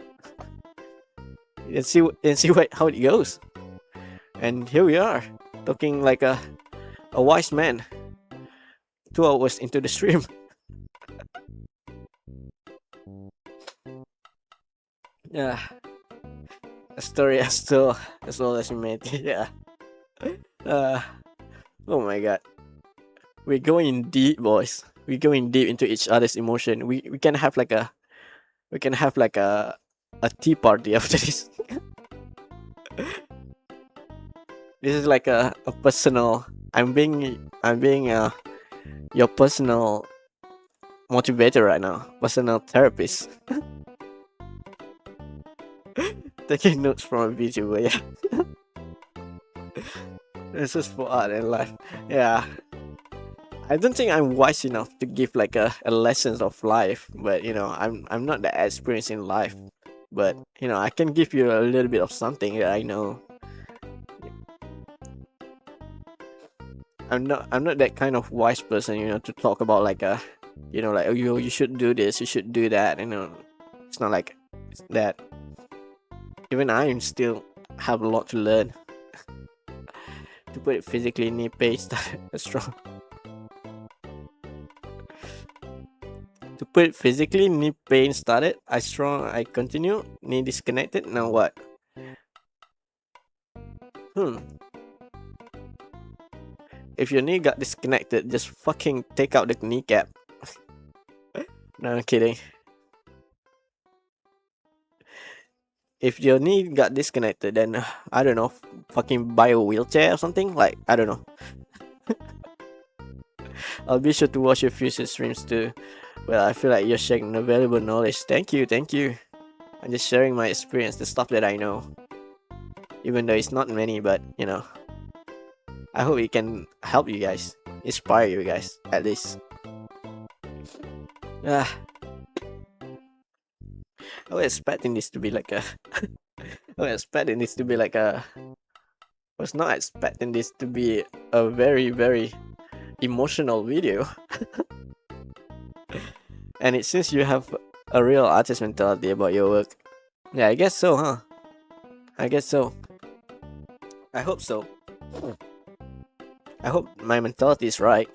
and see how it goes. And here we are, talking like a wise man 2 hours into the stream. Yeah, a story as well as you made. Yeah. Oh my god, we're going deep, boys. We're going deep into each other's emotion. We can have like a tea party after this. This is like a personal. I'm being your personal motivator right now, personal therapist. Taking notes from a vtuber, yeah. This is for art and life. Yeah, I don't think I'm wise enough to give like a lessons of life, but I'm not that experienced in life. But I can give you a little bit of something that I know. I'm not that kind of wise person, to talk about like like, oh, you should do this, you should do that. It's not like that. Even I still have a lot to learn. To put it physically, knee pace strong. To put it physically, knee pain started. I strong. I continue. Knee disconnected. Now what? If your knee got disconnected, just fucking take out the kneecap. No, I'm kidding. If your knee got disconnected, then I don't know, fucking buy a wheelchair or something. Like, I don't know. I'll be sure to watch your future streams too. Well, I feel like you're sharing valuable knowledge. Thank you. I'm just sharing my experience, the stuff that I know. Even though it's not many, but I hope it can help you guys, inspire you guys at least. I was expecting this to be like a. I was expecting this to be like a. I was not expecting this to be a very, very emotional video. And it seems you have a real artist mentality about your work. Yeah, I guess so, huh? I guess so. I hope so. I hope my mentality is right.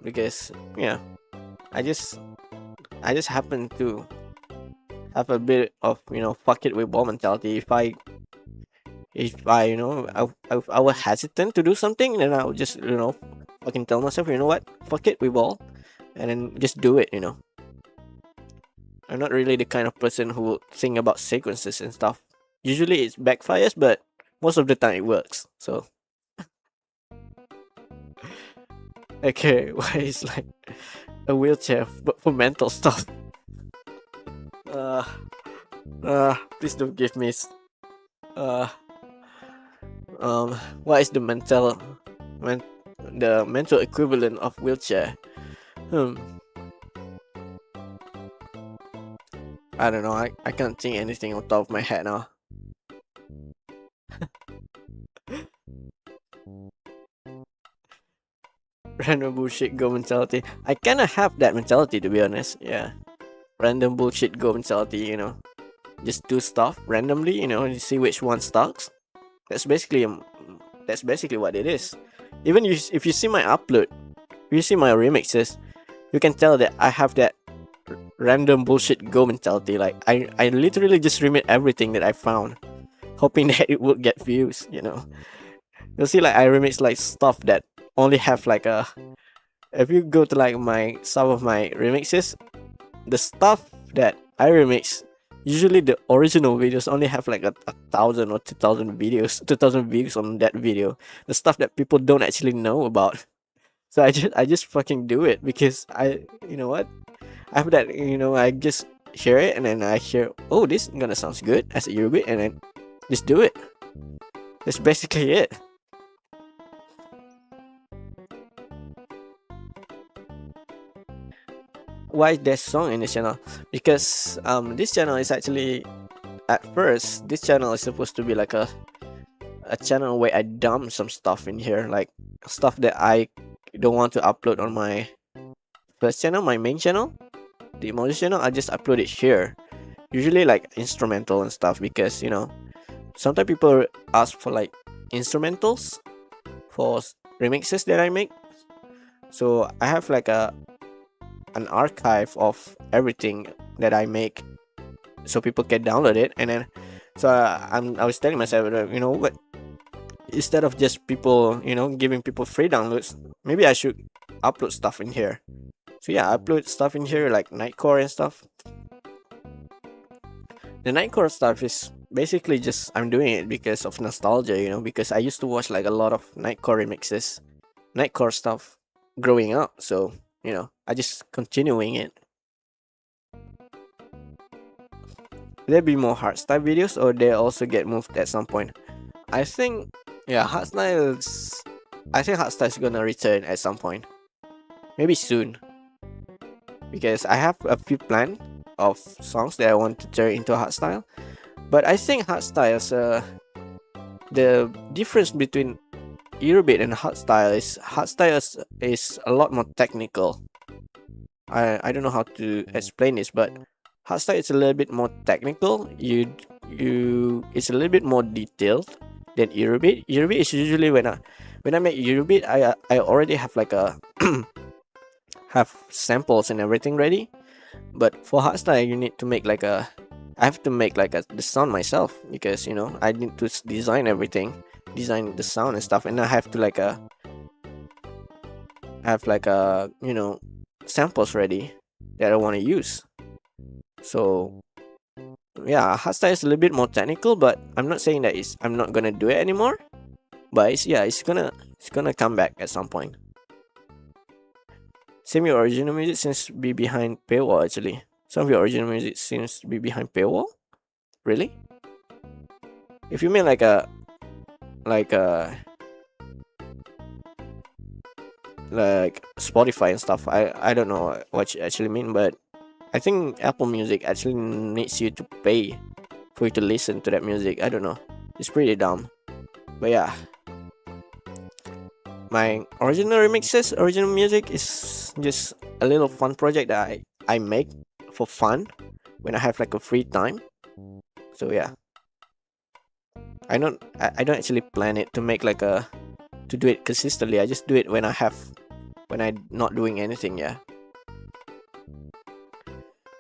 Because, I just happen to have a bit of, fuck it with ball mentality. If I I was hesitant to do something, then I would just, fucking tell myself, you know what, fuck it with ball, and then just do it. I'm not really the kind of person who will think about sequences and stuff. Usually it backfires, but most of the time it works. So okay, why is like a wheelchair but for mental stuff? Please don't give me what is the mental equivalent of wheelchair? I don't know. I can't think anything on top of my head now. Random bullshit go mentality. I kinda have that mentality, to be honest. Yeah. Random bullshit go mentality, just do stuff randomly, and see which one stucks. That's basically what it is. Even if you see my upload, if you see my remixes, you can tell that I have that random bullshit go mentality. Like I literally just remix everything that I found, hoping that it would get views. You'll see like I remix like stuff that only have like a. If you go to like some of my remixes, the stuff that I remix, usually the original videos only have like a 1,000 or 2,000 videos, 2,000 views on that video. The stuff that people don't actually know about. So I just fucking do it because you know what? I have that, I just hear it and then I hear, oh, this is gonna sounds good as a Eurobit, and then just do it. That's basically it. Why that song in this channel? Because this channel is actually, at first, this channel is supposed to be like a channel where I dump some stuff in here, like stuff that I don't want to upload on my first channel, my main channel, the emojis channel. I just upload it here, usually like instrumental and stuff, because sometimes people ask for like instrumentals for remixes that I make. So I have like an archive of everything that I make, so people can download it. And then so I was telling myself, what, instead of just people giving people free downloads, maybe I should upload stuff in here. So yeah, I upload stuff in here like Nightcore and stuff. The Nightcore stuff is basically just I'm doing it because of nostalgia, because I used to watch like a lot of Nightcore remixes, Nightcore stuff growing up. So I just continuing it. Will there be more hardstyle videos, or they also get moved at some point? I think hardstyle is gonna return at some point. maybe soon, because I have a few plan of songs that I want to turn into hardstyle. But I think hardstyles, the difference between Eurobeat and hardstyle is a lot more technical. I don't know how to explain this, but hardstyle is a little bit more technical. You it's a little bit more detailed than Eurobeat. Eurobeat is usually when I make Eurobeat, I already have like a have samples and everything ready. But for hardstyle, you need to make like a I have to make like the sound myself, because I need to design everything, design the sound and stuff, and I have to have like a samples ready that I want to use. So yeah, hardstyle is a little bit more technical, but I'm not saying that I'm not gonna do it anymore. But it's gonna come back at some point. Same, your original music seems to be behind paywall actually. Some of your original music seems to be behind paywall. Really? If you mean like a like Spotify and stuff, I don't know what you actually mean, but I think Apple Music actually needs you to pay for you to listen to that music. I don't know. It's pretty dumb. But yeah, my original music is just a little fun project that I make for fun when I have like a free time. So yeah, I don't actually plan it to make like to do it consistently. I just do it when I'm not doing anything. Yeah,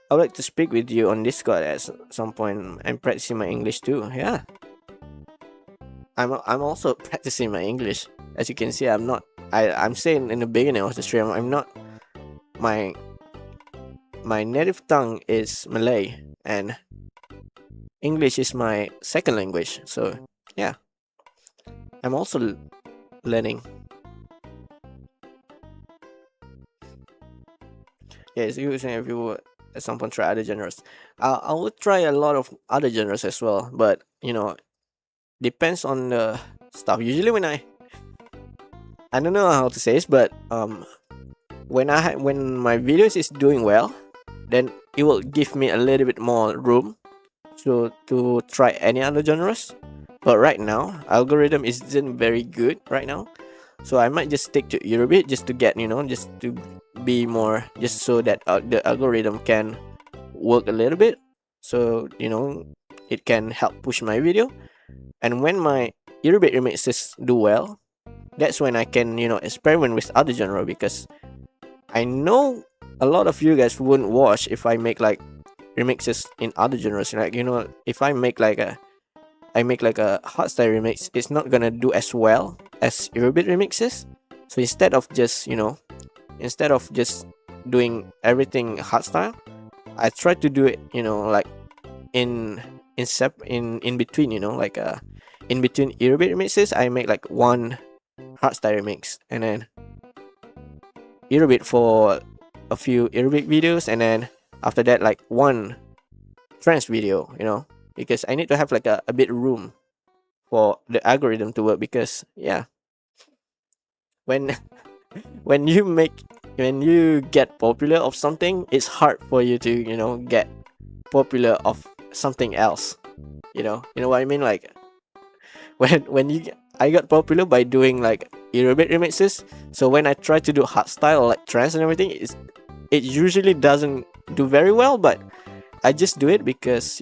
I would like to speak with you on Discord at some point. I'm practicing my English too. Yeah, I'm also practicing my English. As you can see, I'm saying in the beginning of the stream, I'm not my native tongue is Malay, and English is my second language. So yeah, I'm also learning. Yes, you saying if you would at some point try other genres. I would try a lot of other genres as well, but depends on the stuff. Usually I don't know how to say this, but when my videos is doing well, then it will give me a little bit more room to try any other genres. But right now, algorithm isn't very good right now, so I might just stick to Eurobeat just to get just to be more, just so that the algorithm can work a little bit, so it can help push my video. And when my Eurobeat remixes do well, that's when I can experiment with other genre, because I know a lot of you guys wouldn't watch if I make like remixes in other genres. Like if I make like a hardstyle remix, it's not gonna do as well as Eurobeat remixes. So instead of just doing everything hardstyle, I try to do it like in between, like in between Eurobeat remixes, I make like one hardstyle remix, and then Eurobeat for a few Eurobeat videos, and then after that like one trance video, because I need to have like a bit room for the algorithm to work. Because yeah, when when you get popular of something, it's hard for you to get popular of something else. You know what I mean? Like I got popular by doing like Eurobeat remixes. So when I try to do hardstyle like trance and everything, it usually doesn't do very well. But I just do it because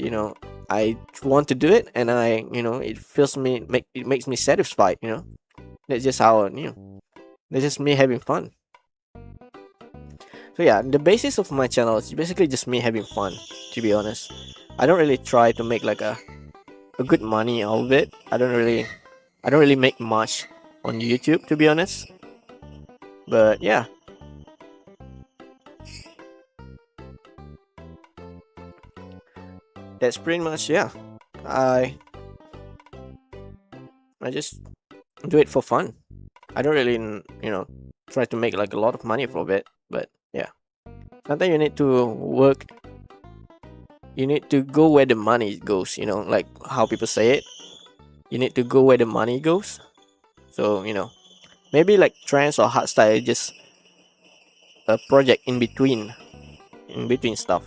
I want to do it, and it makes me satisfied. That's just that's just me having fun. So yeah, the basis of my channel is basically just me having fun. To be honest, I don't really try to make like a good money out of it. I don't really make much on YouTube, to be honest. But yeah, that's pretty much, yeah. I just do it for fun. I don't really try to make like a lot of money from it. But yeah, sometimes you need to work. You need to go where the money goes. Like how people say it. You need to go where the money goes. So maybe like trance or hardstyle, just a project in between stuff.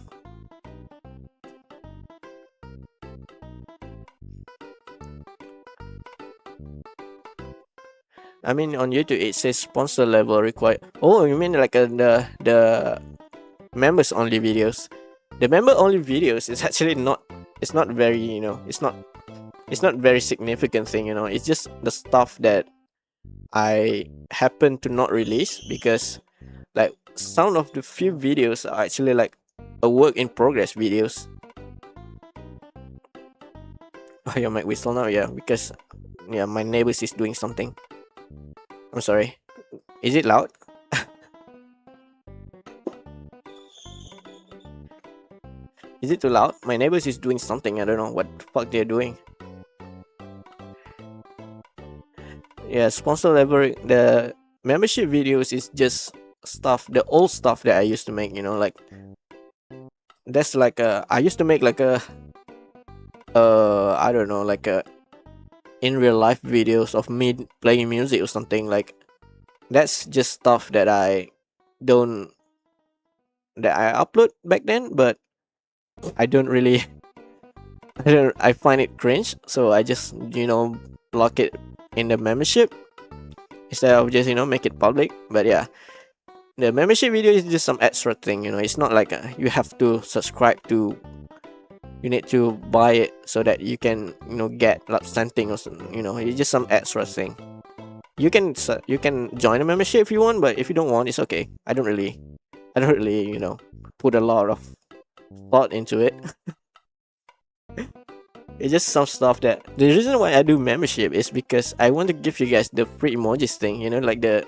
I mean, on YouTube it says sponsor level required. Oh, you mean like the members only videos? The member only videos is actually not. It's not very, It's not very significant thing. It's just the stuff that I happen to not release because, like, some of the few videos are actually like a work in progress videos. Oh, your mic whistle now, yeah, because my neighbors is doing something. I'm sorry. Is it loud? Is it too loud? My neighbors is doing something. I don't know what the fuck they're doing. Yeah, sponsor level. The membership videos is just stuff, the old stuff that I used to make. Like that's like I used to make like I don't know, like a in real life videos of me playing music or something. Like that's just stuff that I don't that I upload back then, but I don't really I find it cringe, so I just block it in the membership instead of just make it public. But yeah, the membership video is just some extra thing. It's not like you have to subscribe to. You need to buy it so that you can get like something or something. It's just some extra thing. You can join a membership if you want, but if you don't want, it's okay. I don't really put a lot of thought into it. It's just some stuff that the reason why I do membership is because I want to give you guys the free emojis thing, like the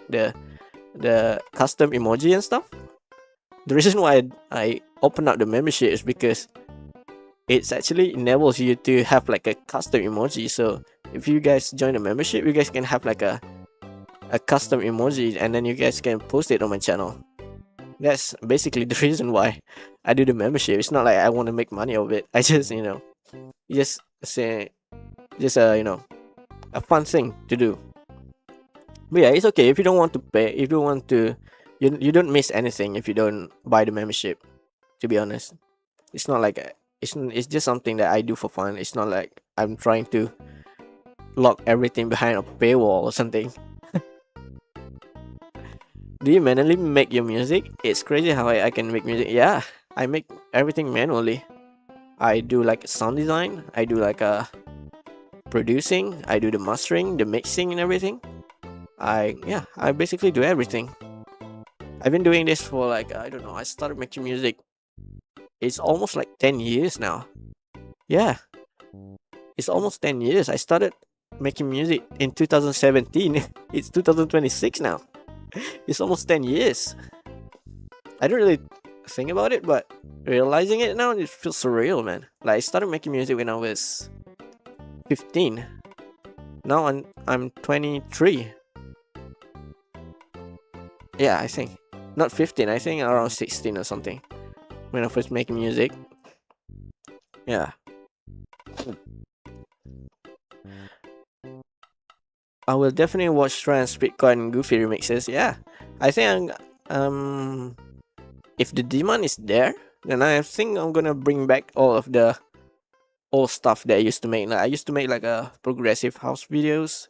custom emoji and stuff. The reason why I open up the membership is because it's actually enables you to have like a custom emoji. So if you guys join the membership, you guys can have like a custom emoji, and then you guys can post it on my channel. That's basically the reason why I do the membership. It's not like I want to make money of it. I just just say a fun thing to do. But yeah, it's okay if you don't want to pay. If you want to, you don't miss anything if you don't buy the membership. To be honest, it's not like it's just something that I do for fun. It's not like I'm trying to lock everything behind a paywall or something. Do you manually make your music? It's crazy how I can make music. Yeah, I make everything manually. I do like sound design. I do like producing. I do the mastering, the mixing, and everything. I basically do everything. I've been doing this for like I don't know. I started making music. It's almost like 10 years now. Yeah, it's almost 10 years. I started making music in 2017. It's 2026 now. It's almost 10 years. I don't really think about it, but realizing it now, it feels surreal, man. Like I started making music when I was 15. Now I'm 23. Yeah, I think not 15. I think around 16 or something when I first making music. Yeah. I will definitely watch Trans, Bitcoin, and Goofy remixes. Yeah, I think if the demand is there, then I think I'm gonna bring back all of the old stuff that I used to make. Like I used to make like a progressive house videos,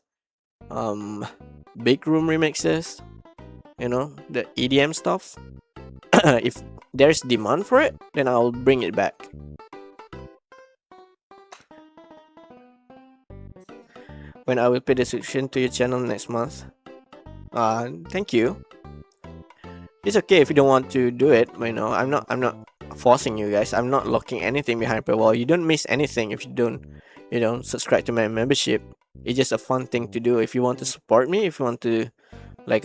big room remixes, the EDM stuff. If there's demand for it, then I'll bring it back. When I will pay the subscription to your channel next month. Thank you. It's okay if you don't want to do it. I'm not forcing you guys. I'm not locking anything behind paywall. You don't miss anything if you don't subscribe to my membership. It's just a fun thing to do. If you want to support me, if you want to like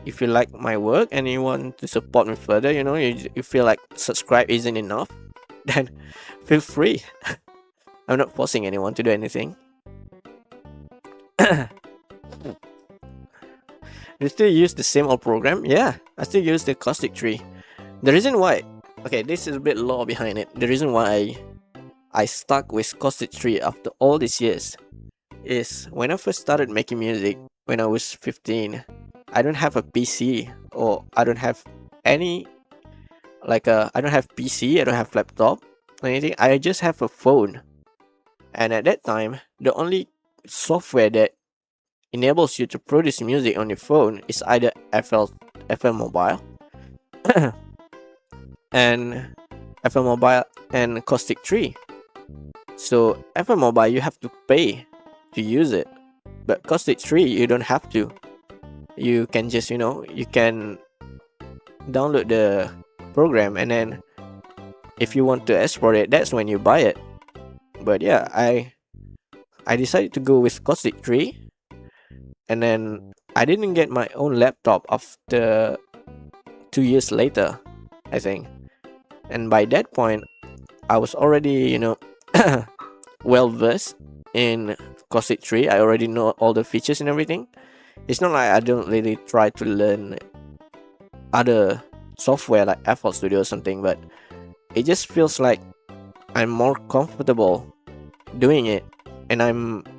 if you like my work and you want to support me further, you feel like subscribe isn't enough, then feel free. I'm not forcing anyone to do anything. You still use the same old program? Yeah, I still use the caustic tree. The reason why, okay, this is a bit law behind it. The reason why I stuck with caustic tree after all these years is when I first started making music when I was 15. I don't have a PC, or I don't have any I don't have PC, I don't have laptop or anything. I just have a phone. And at that time, the only software that enables you to produce music on your phone is either FL Mobile and FL Mobile and Caustic 3. So FL Mobile you have to pay to use it, but Caustic 3 you don't have to. You can just you can download the program, and then if you want to export it, that's when you buy it. But yeah, I decided to go with Caustic 3, and then I didn't get my own laptop after 2 years later, I think. And by that point, I was already, well versed in Caustic 3. I already know all the features and everything. It's not like I don't really try to learn other software like FL Studio or something, but it just feels like I'm more comfortable doing it, and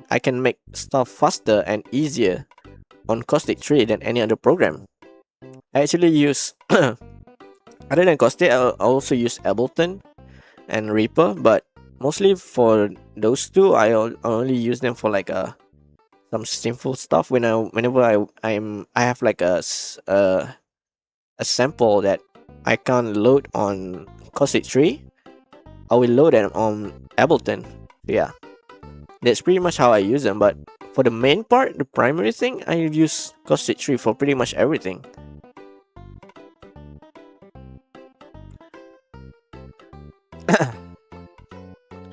I can make stuff faster and easier on Caustic 3 than any other program. I actually use other than Caustic, I also use Ableton and Reaper, but mostly for those two, I only use them for like some simple stuff. Whenever I have like a sample that I can't load on Caustic 3, I will load it on Ableton. Yeah, that's pretty much how I use them. But for the main part, the primary thing, I use Caustic 3 for pretty much everything.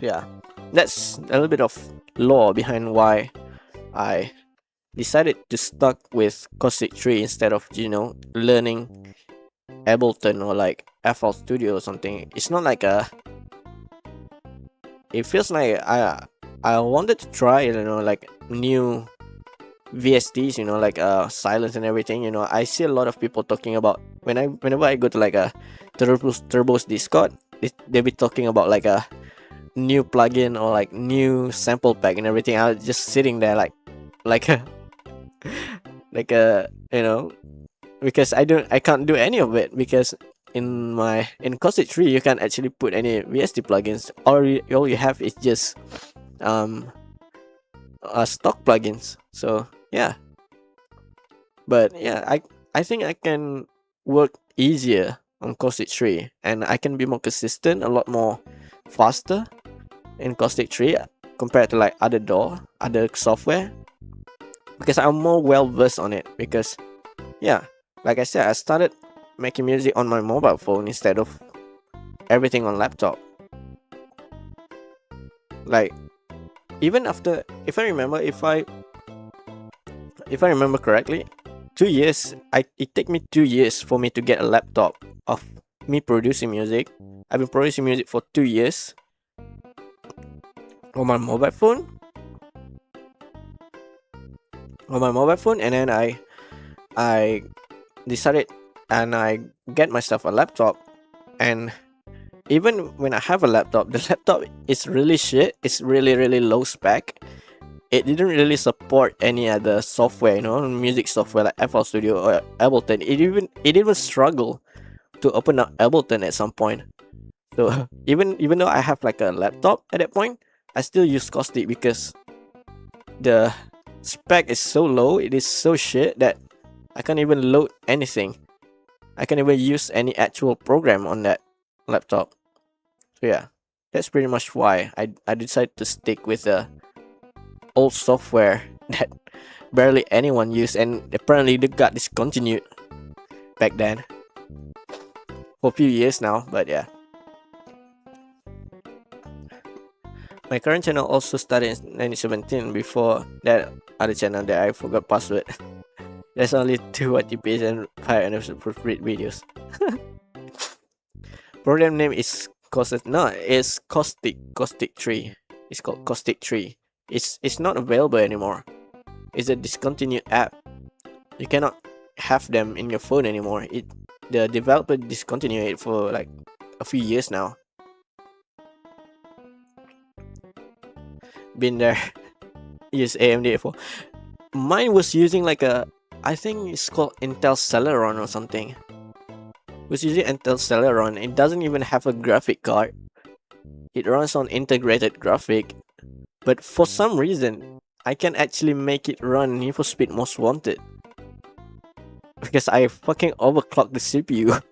Yeah, that's a little bit of lore behind why I decided to stuck with Caustic 3 instead of learning Ableton or like FL Studio or something. It's not like it feels like I wanted to try like new VSTs, like silence and everything. I see a lot of people talking about whenever I go to like a Turbo's Discord, they be talking about like a new plugin or like new sample pack and everything. I was just sitting there like a like a because I can't do any of it, because in Caustic 3 you can't actually put any VST plugins. All you have is just stock plugins. So yeah, but yeah, I think I can work easier on Caustic 3, and I can be more consistent, a lot more faster in Caustic 3 compared to like other software, because I'm more well versed on it. Because yeah, like I said, I started making music on my mobile phone instead of everything on laptop. Like, even after, if I remember correctly, 2 years. It took me 2 years for me to get a laptop of me producing music. I've been producing music for 2 years on my mobile phone. And then I decided, and I get myself a laptop. And even when I have a laptop, the laptop is really shit. It's really, really low spec. It didn't really support any other software, music software like FL Studio or Ableton. It even struggled to open up Ableton at some point. So even though I have like a laptop at that point, I still use Caustic because the spec is so low. It is so shit that I can't even load anything. I can't even use any actual program on that laptop. So yeah, that's pretty much why I decided to stick with the old software that barely anyone used, and apparently they got discontinued back then for a few years now. But yeah, my current channel also started in 2017. Before that other channel that I forgot password. There's only 2 YTPs and 5 appropriate videos. Program name is Caustic 3. It's called Caustic 3. It's not available anymore. It's a discontinued app. You cannot have them in your phone anymore. The developer discontinued it for like a few years now. Been there. Use AMD for. Mine was using like a I think it's called Intel Celeron or something. It was using Intel Celeron. It doesn't even have a graphic card. It runs on integrated graphic, but for some reason, I can actually make it run Need for Speed Most Wanted because I fucking overclocked the CPU.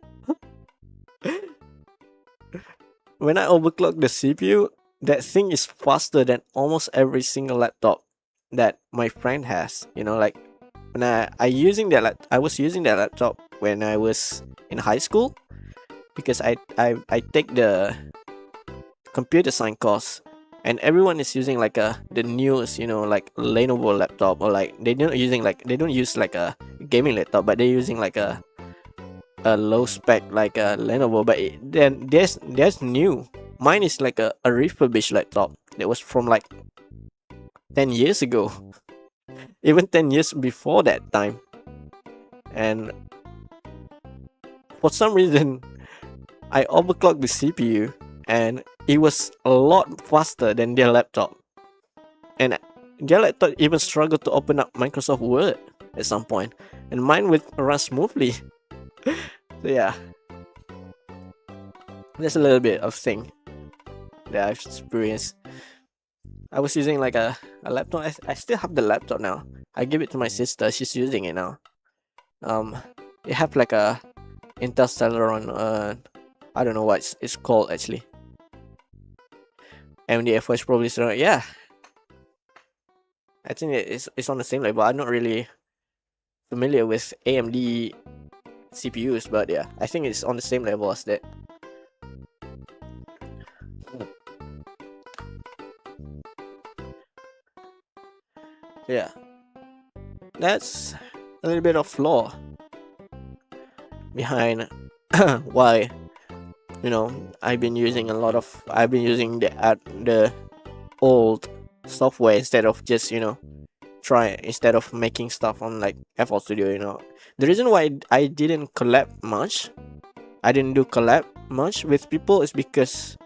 When I overclock the CPU, that thing is faster than almost every single laptop that my friend has. You know, like when I was using that laptop when I was in high school because I take the computer science course, and everyone is using like the newest, you know, like Lenovo laptop, or like they don't use like a gaming laptop, but they're using like a low spec like a Lenovo. But then there's new. Mine is like a refurbished laptop that was from like 10 years ago, even 10 years before that time. And for some reason, I overclocked the CPU, and it was a lot faster than their laptop. And their laptop even struggled to open up Microsoft Word at some point, and mine would run smoothly. So yeah, that's a little bit of thing that I've experienced. I was using like a laptop. I still have the laptop now. I give it to my sister. She's using it now. It have like a Intel Celeron. I don't know what it's called actually. AMD FX probably strong. Yeah, I think it's on the same level. I'm not really familiar with AMD CPUs, but yeah, I think it's on the same level as that. Yeah, that's a little bit of flaw behind why, you know, I've been using the old software instead of just, you know, instead of making stuff on like FL Studio. You know, the reason why I didn't collab much, I didn't do collab much with people is because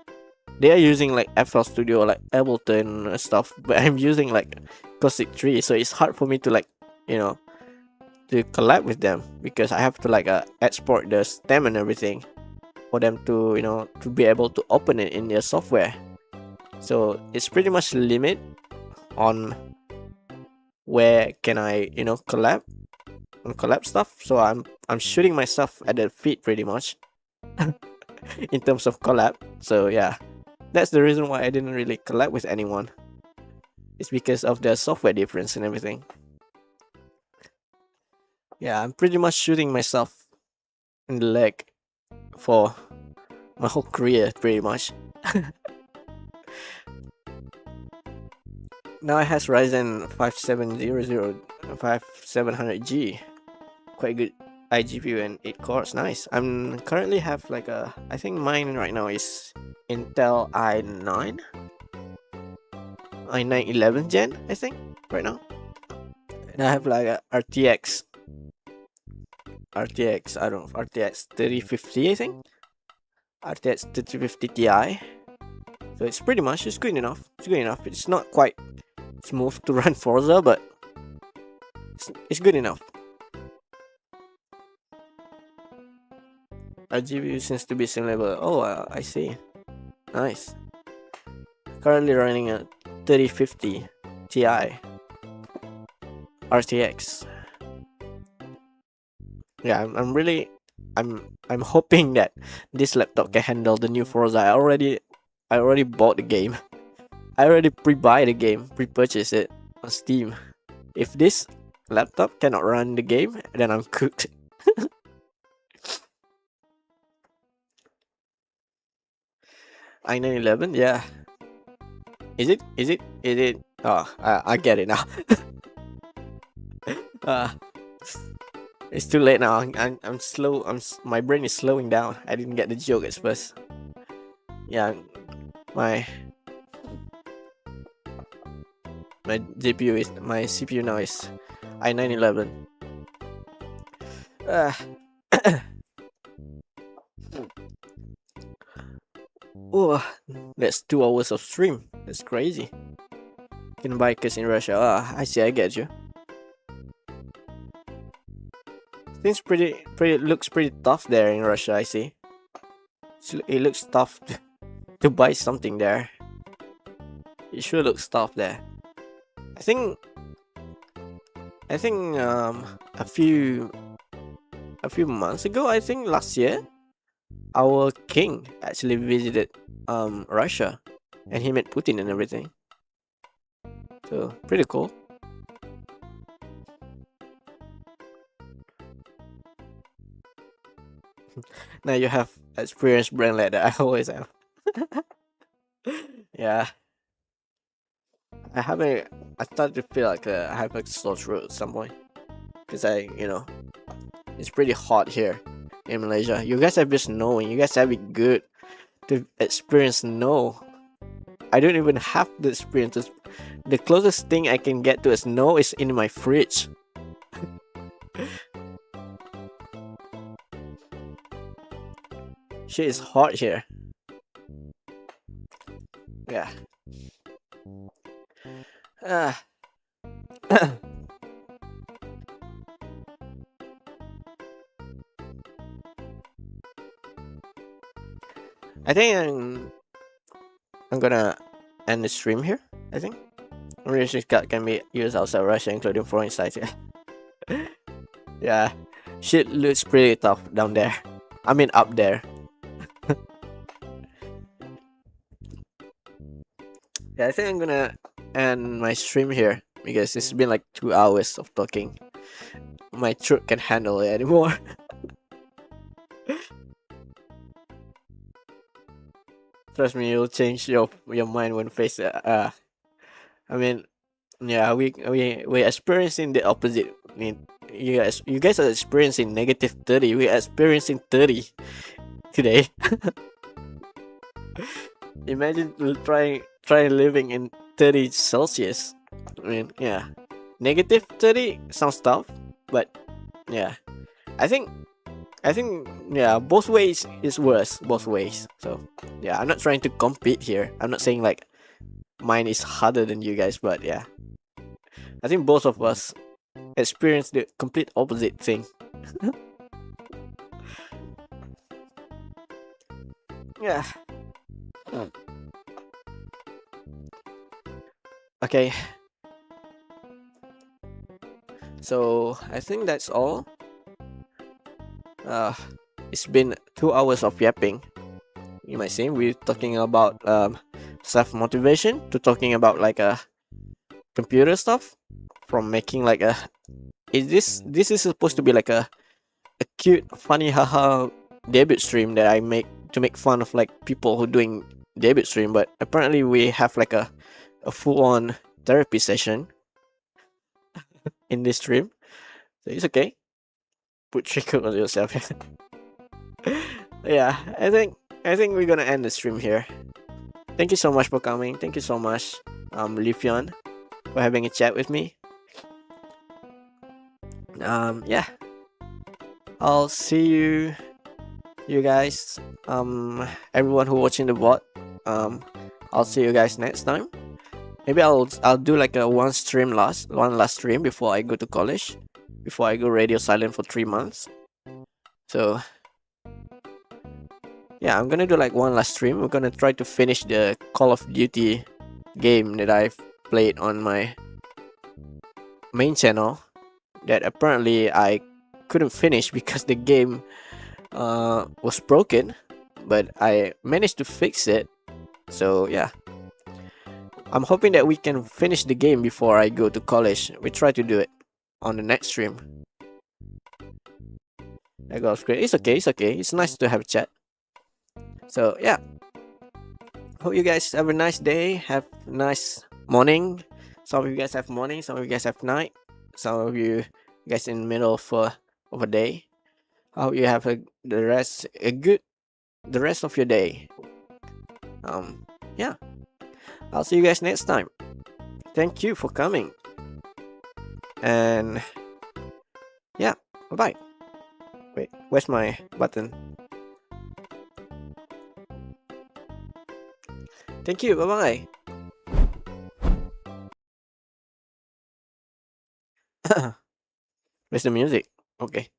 they are using like FL Studio, like Ableton and stuff, but I'm using like Cosmic 3, so it's hard for me to like, you know, to collab with them because I have to like export the stem and everything for them to, you know, to be able to open it in their software. So it's pretty much limit on where can I, you know, collab stuff. So I'm shooting myself at the feet pretty much in terms of collab. So yeah, that's the reason why I didn't really collab with anyone. It's because of the software difference and everything. Yeah, I'm pretty much shooting myself in the leg for my whole career, pretty much. Now it has Ryzen 5700 5700G, quite good iGPU and 8 cores. Nice. I'm currently have like I think mine right now is Intel i9 11th gen, I think, right now. And I have like a RTX, I don't know, RTX 3050, I think. RTX 3050 Ti. So it's pretty much, it's good enough. It's not quite smooth to run Forza, but it's good enough. Our GPU seems to be same level. Oh, I see. Nice. Currently running a 3050 Ti RTX. Yeah, I'm hoping that this laptop can handle the new Forza. I already bought the game. I already pre-buy the game, pre-purchase it on Steam. If this laptop cannot run the game, then I'm cooked. i9 11, yeah. Is it? Oh, I get it now. It's too late now. I'm slow. My brain is slowing down. I didn't get the joke at first. Yeah, my CPU now is i9 11. Oh, that's 2 hours of stream. That's crazy. Can buy case in Russia. I see. I get you. Things pretty looks pretty tough there in Russia. I see. It looks tough to buy something there. It sure looks tough there. I think a few months ago, I think last year, our king actually visited Russia, and he met Putin and everything. So pretty cool. Now you have experienced brand like that. I always have. Yeah, I haven't. I started to feel like I have a sore throat at some point because it's pretty hot here in Malaysia. You guys have been snowing. You guys have it good to experience snow. I don't even have the experience. The closest thing I can get to a snow is in my fridge. Shit is hot here. Yeah. Ah. I think I'm gonna end the stream here. I think Malaysian card can be used outside Russia, including foreign sites. Yeah. Yeah. Shit looks pretty tough down there. I mean, up there. Yeah, I think I'm gonna end my stream here because it's been like 2 hours of talking. My throat can't handle it anymore. Trust me, you'll change your mind when face. I mean, yeah, we're experiencing the opposite. I mean, you guys are experiencing -30. We're experiencing 30 today. Imagine try living in 30 Celsius. I mean, yeah, -30 sounds tough, but yeah, I think yeah, both ways is worse. Both ways. So yeah, I'm not trying to compete here. I'm not saying like mine is harder than you guys, but yeah, I think both of us experience the complete opposite thing. Yeah. Okay. So I think that's all. Uh, it's been 2 hours of yapping. You might say we're talking about self motivation to talking about like computer stuff, from making like this is supposed to be like a cute, funny, haha debut stream that I make to make fun of like people who doing debut stream, but apparently we have like a full on therapy session in this stream. So it's okay. Put trigger on yourself. Yeah, I think we're gonna end the stream here. Thank you so much for coming. Thank you so much, Lifion, for having a chat with me. Yeah, I'll see you guys. Everyone who watching the VOD. I'll see you guys next time. Maybe I'll do like a one last stream before I go to college, before I go radio silent for 3 months. So yeah, I'm gonna do like one last stream. We're gonna try to finish the Call of Duty game that I've played on my main channel that apparently I couldn't finish because the game was broken, but I managed to fix it. So yeah, I'm hoping that we can finish the game before I go to college. We try to do it on the next stream. That goes great. It's okay. It's nice to have a chat. So yeah, hope you guys have a nice day. Have a nice morning. Some of you guys have morning. Some of you guys have night. Some of you guys in the middle of a day. I hope you have the rest of your day. Yeah, I'll see you guys next time. Thank you for coming. And yeah, bye bye. Wait, where's my button? Thank you. Bye bye. Where's the music? Okay.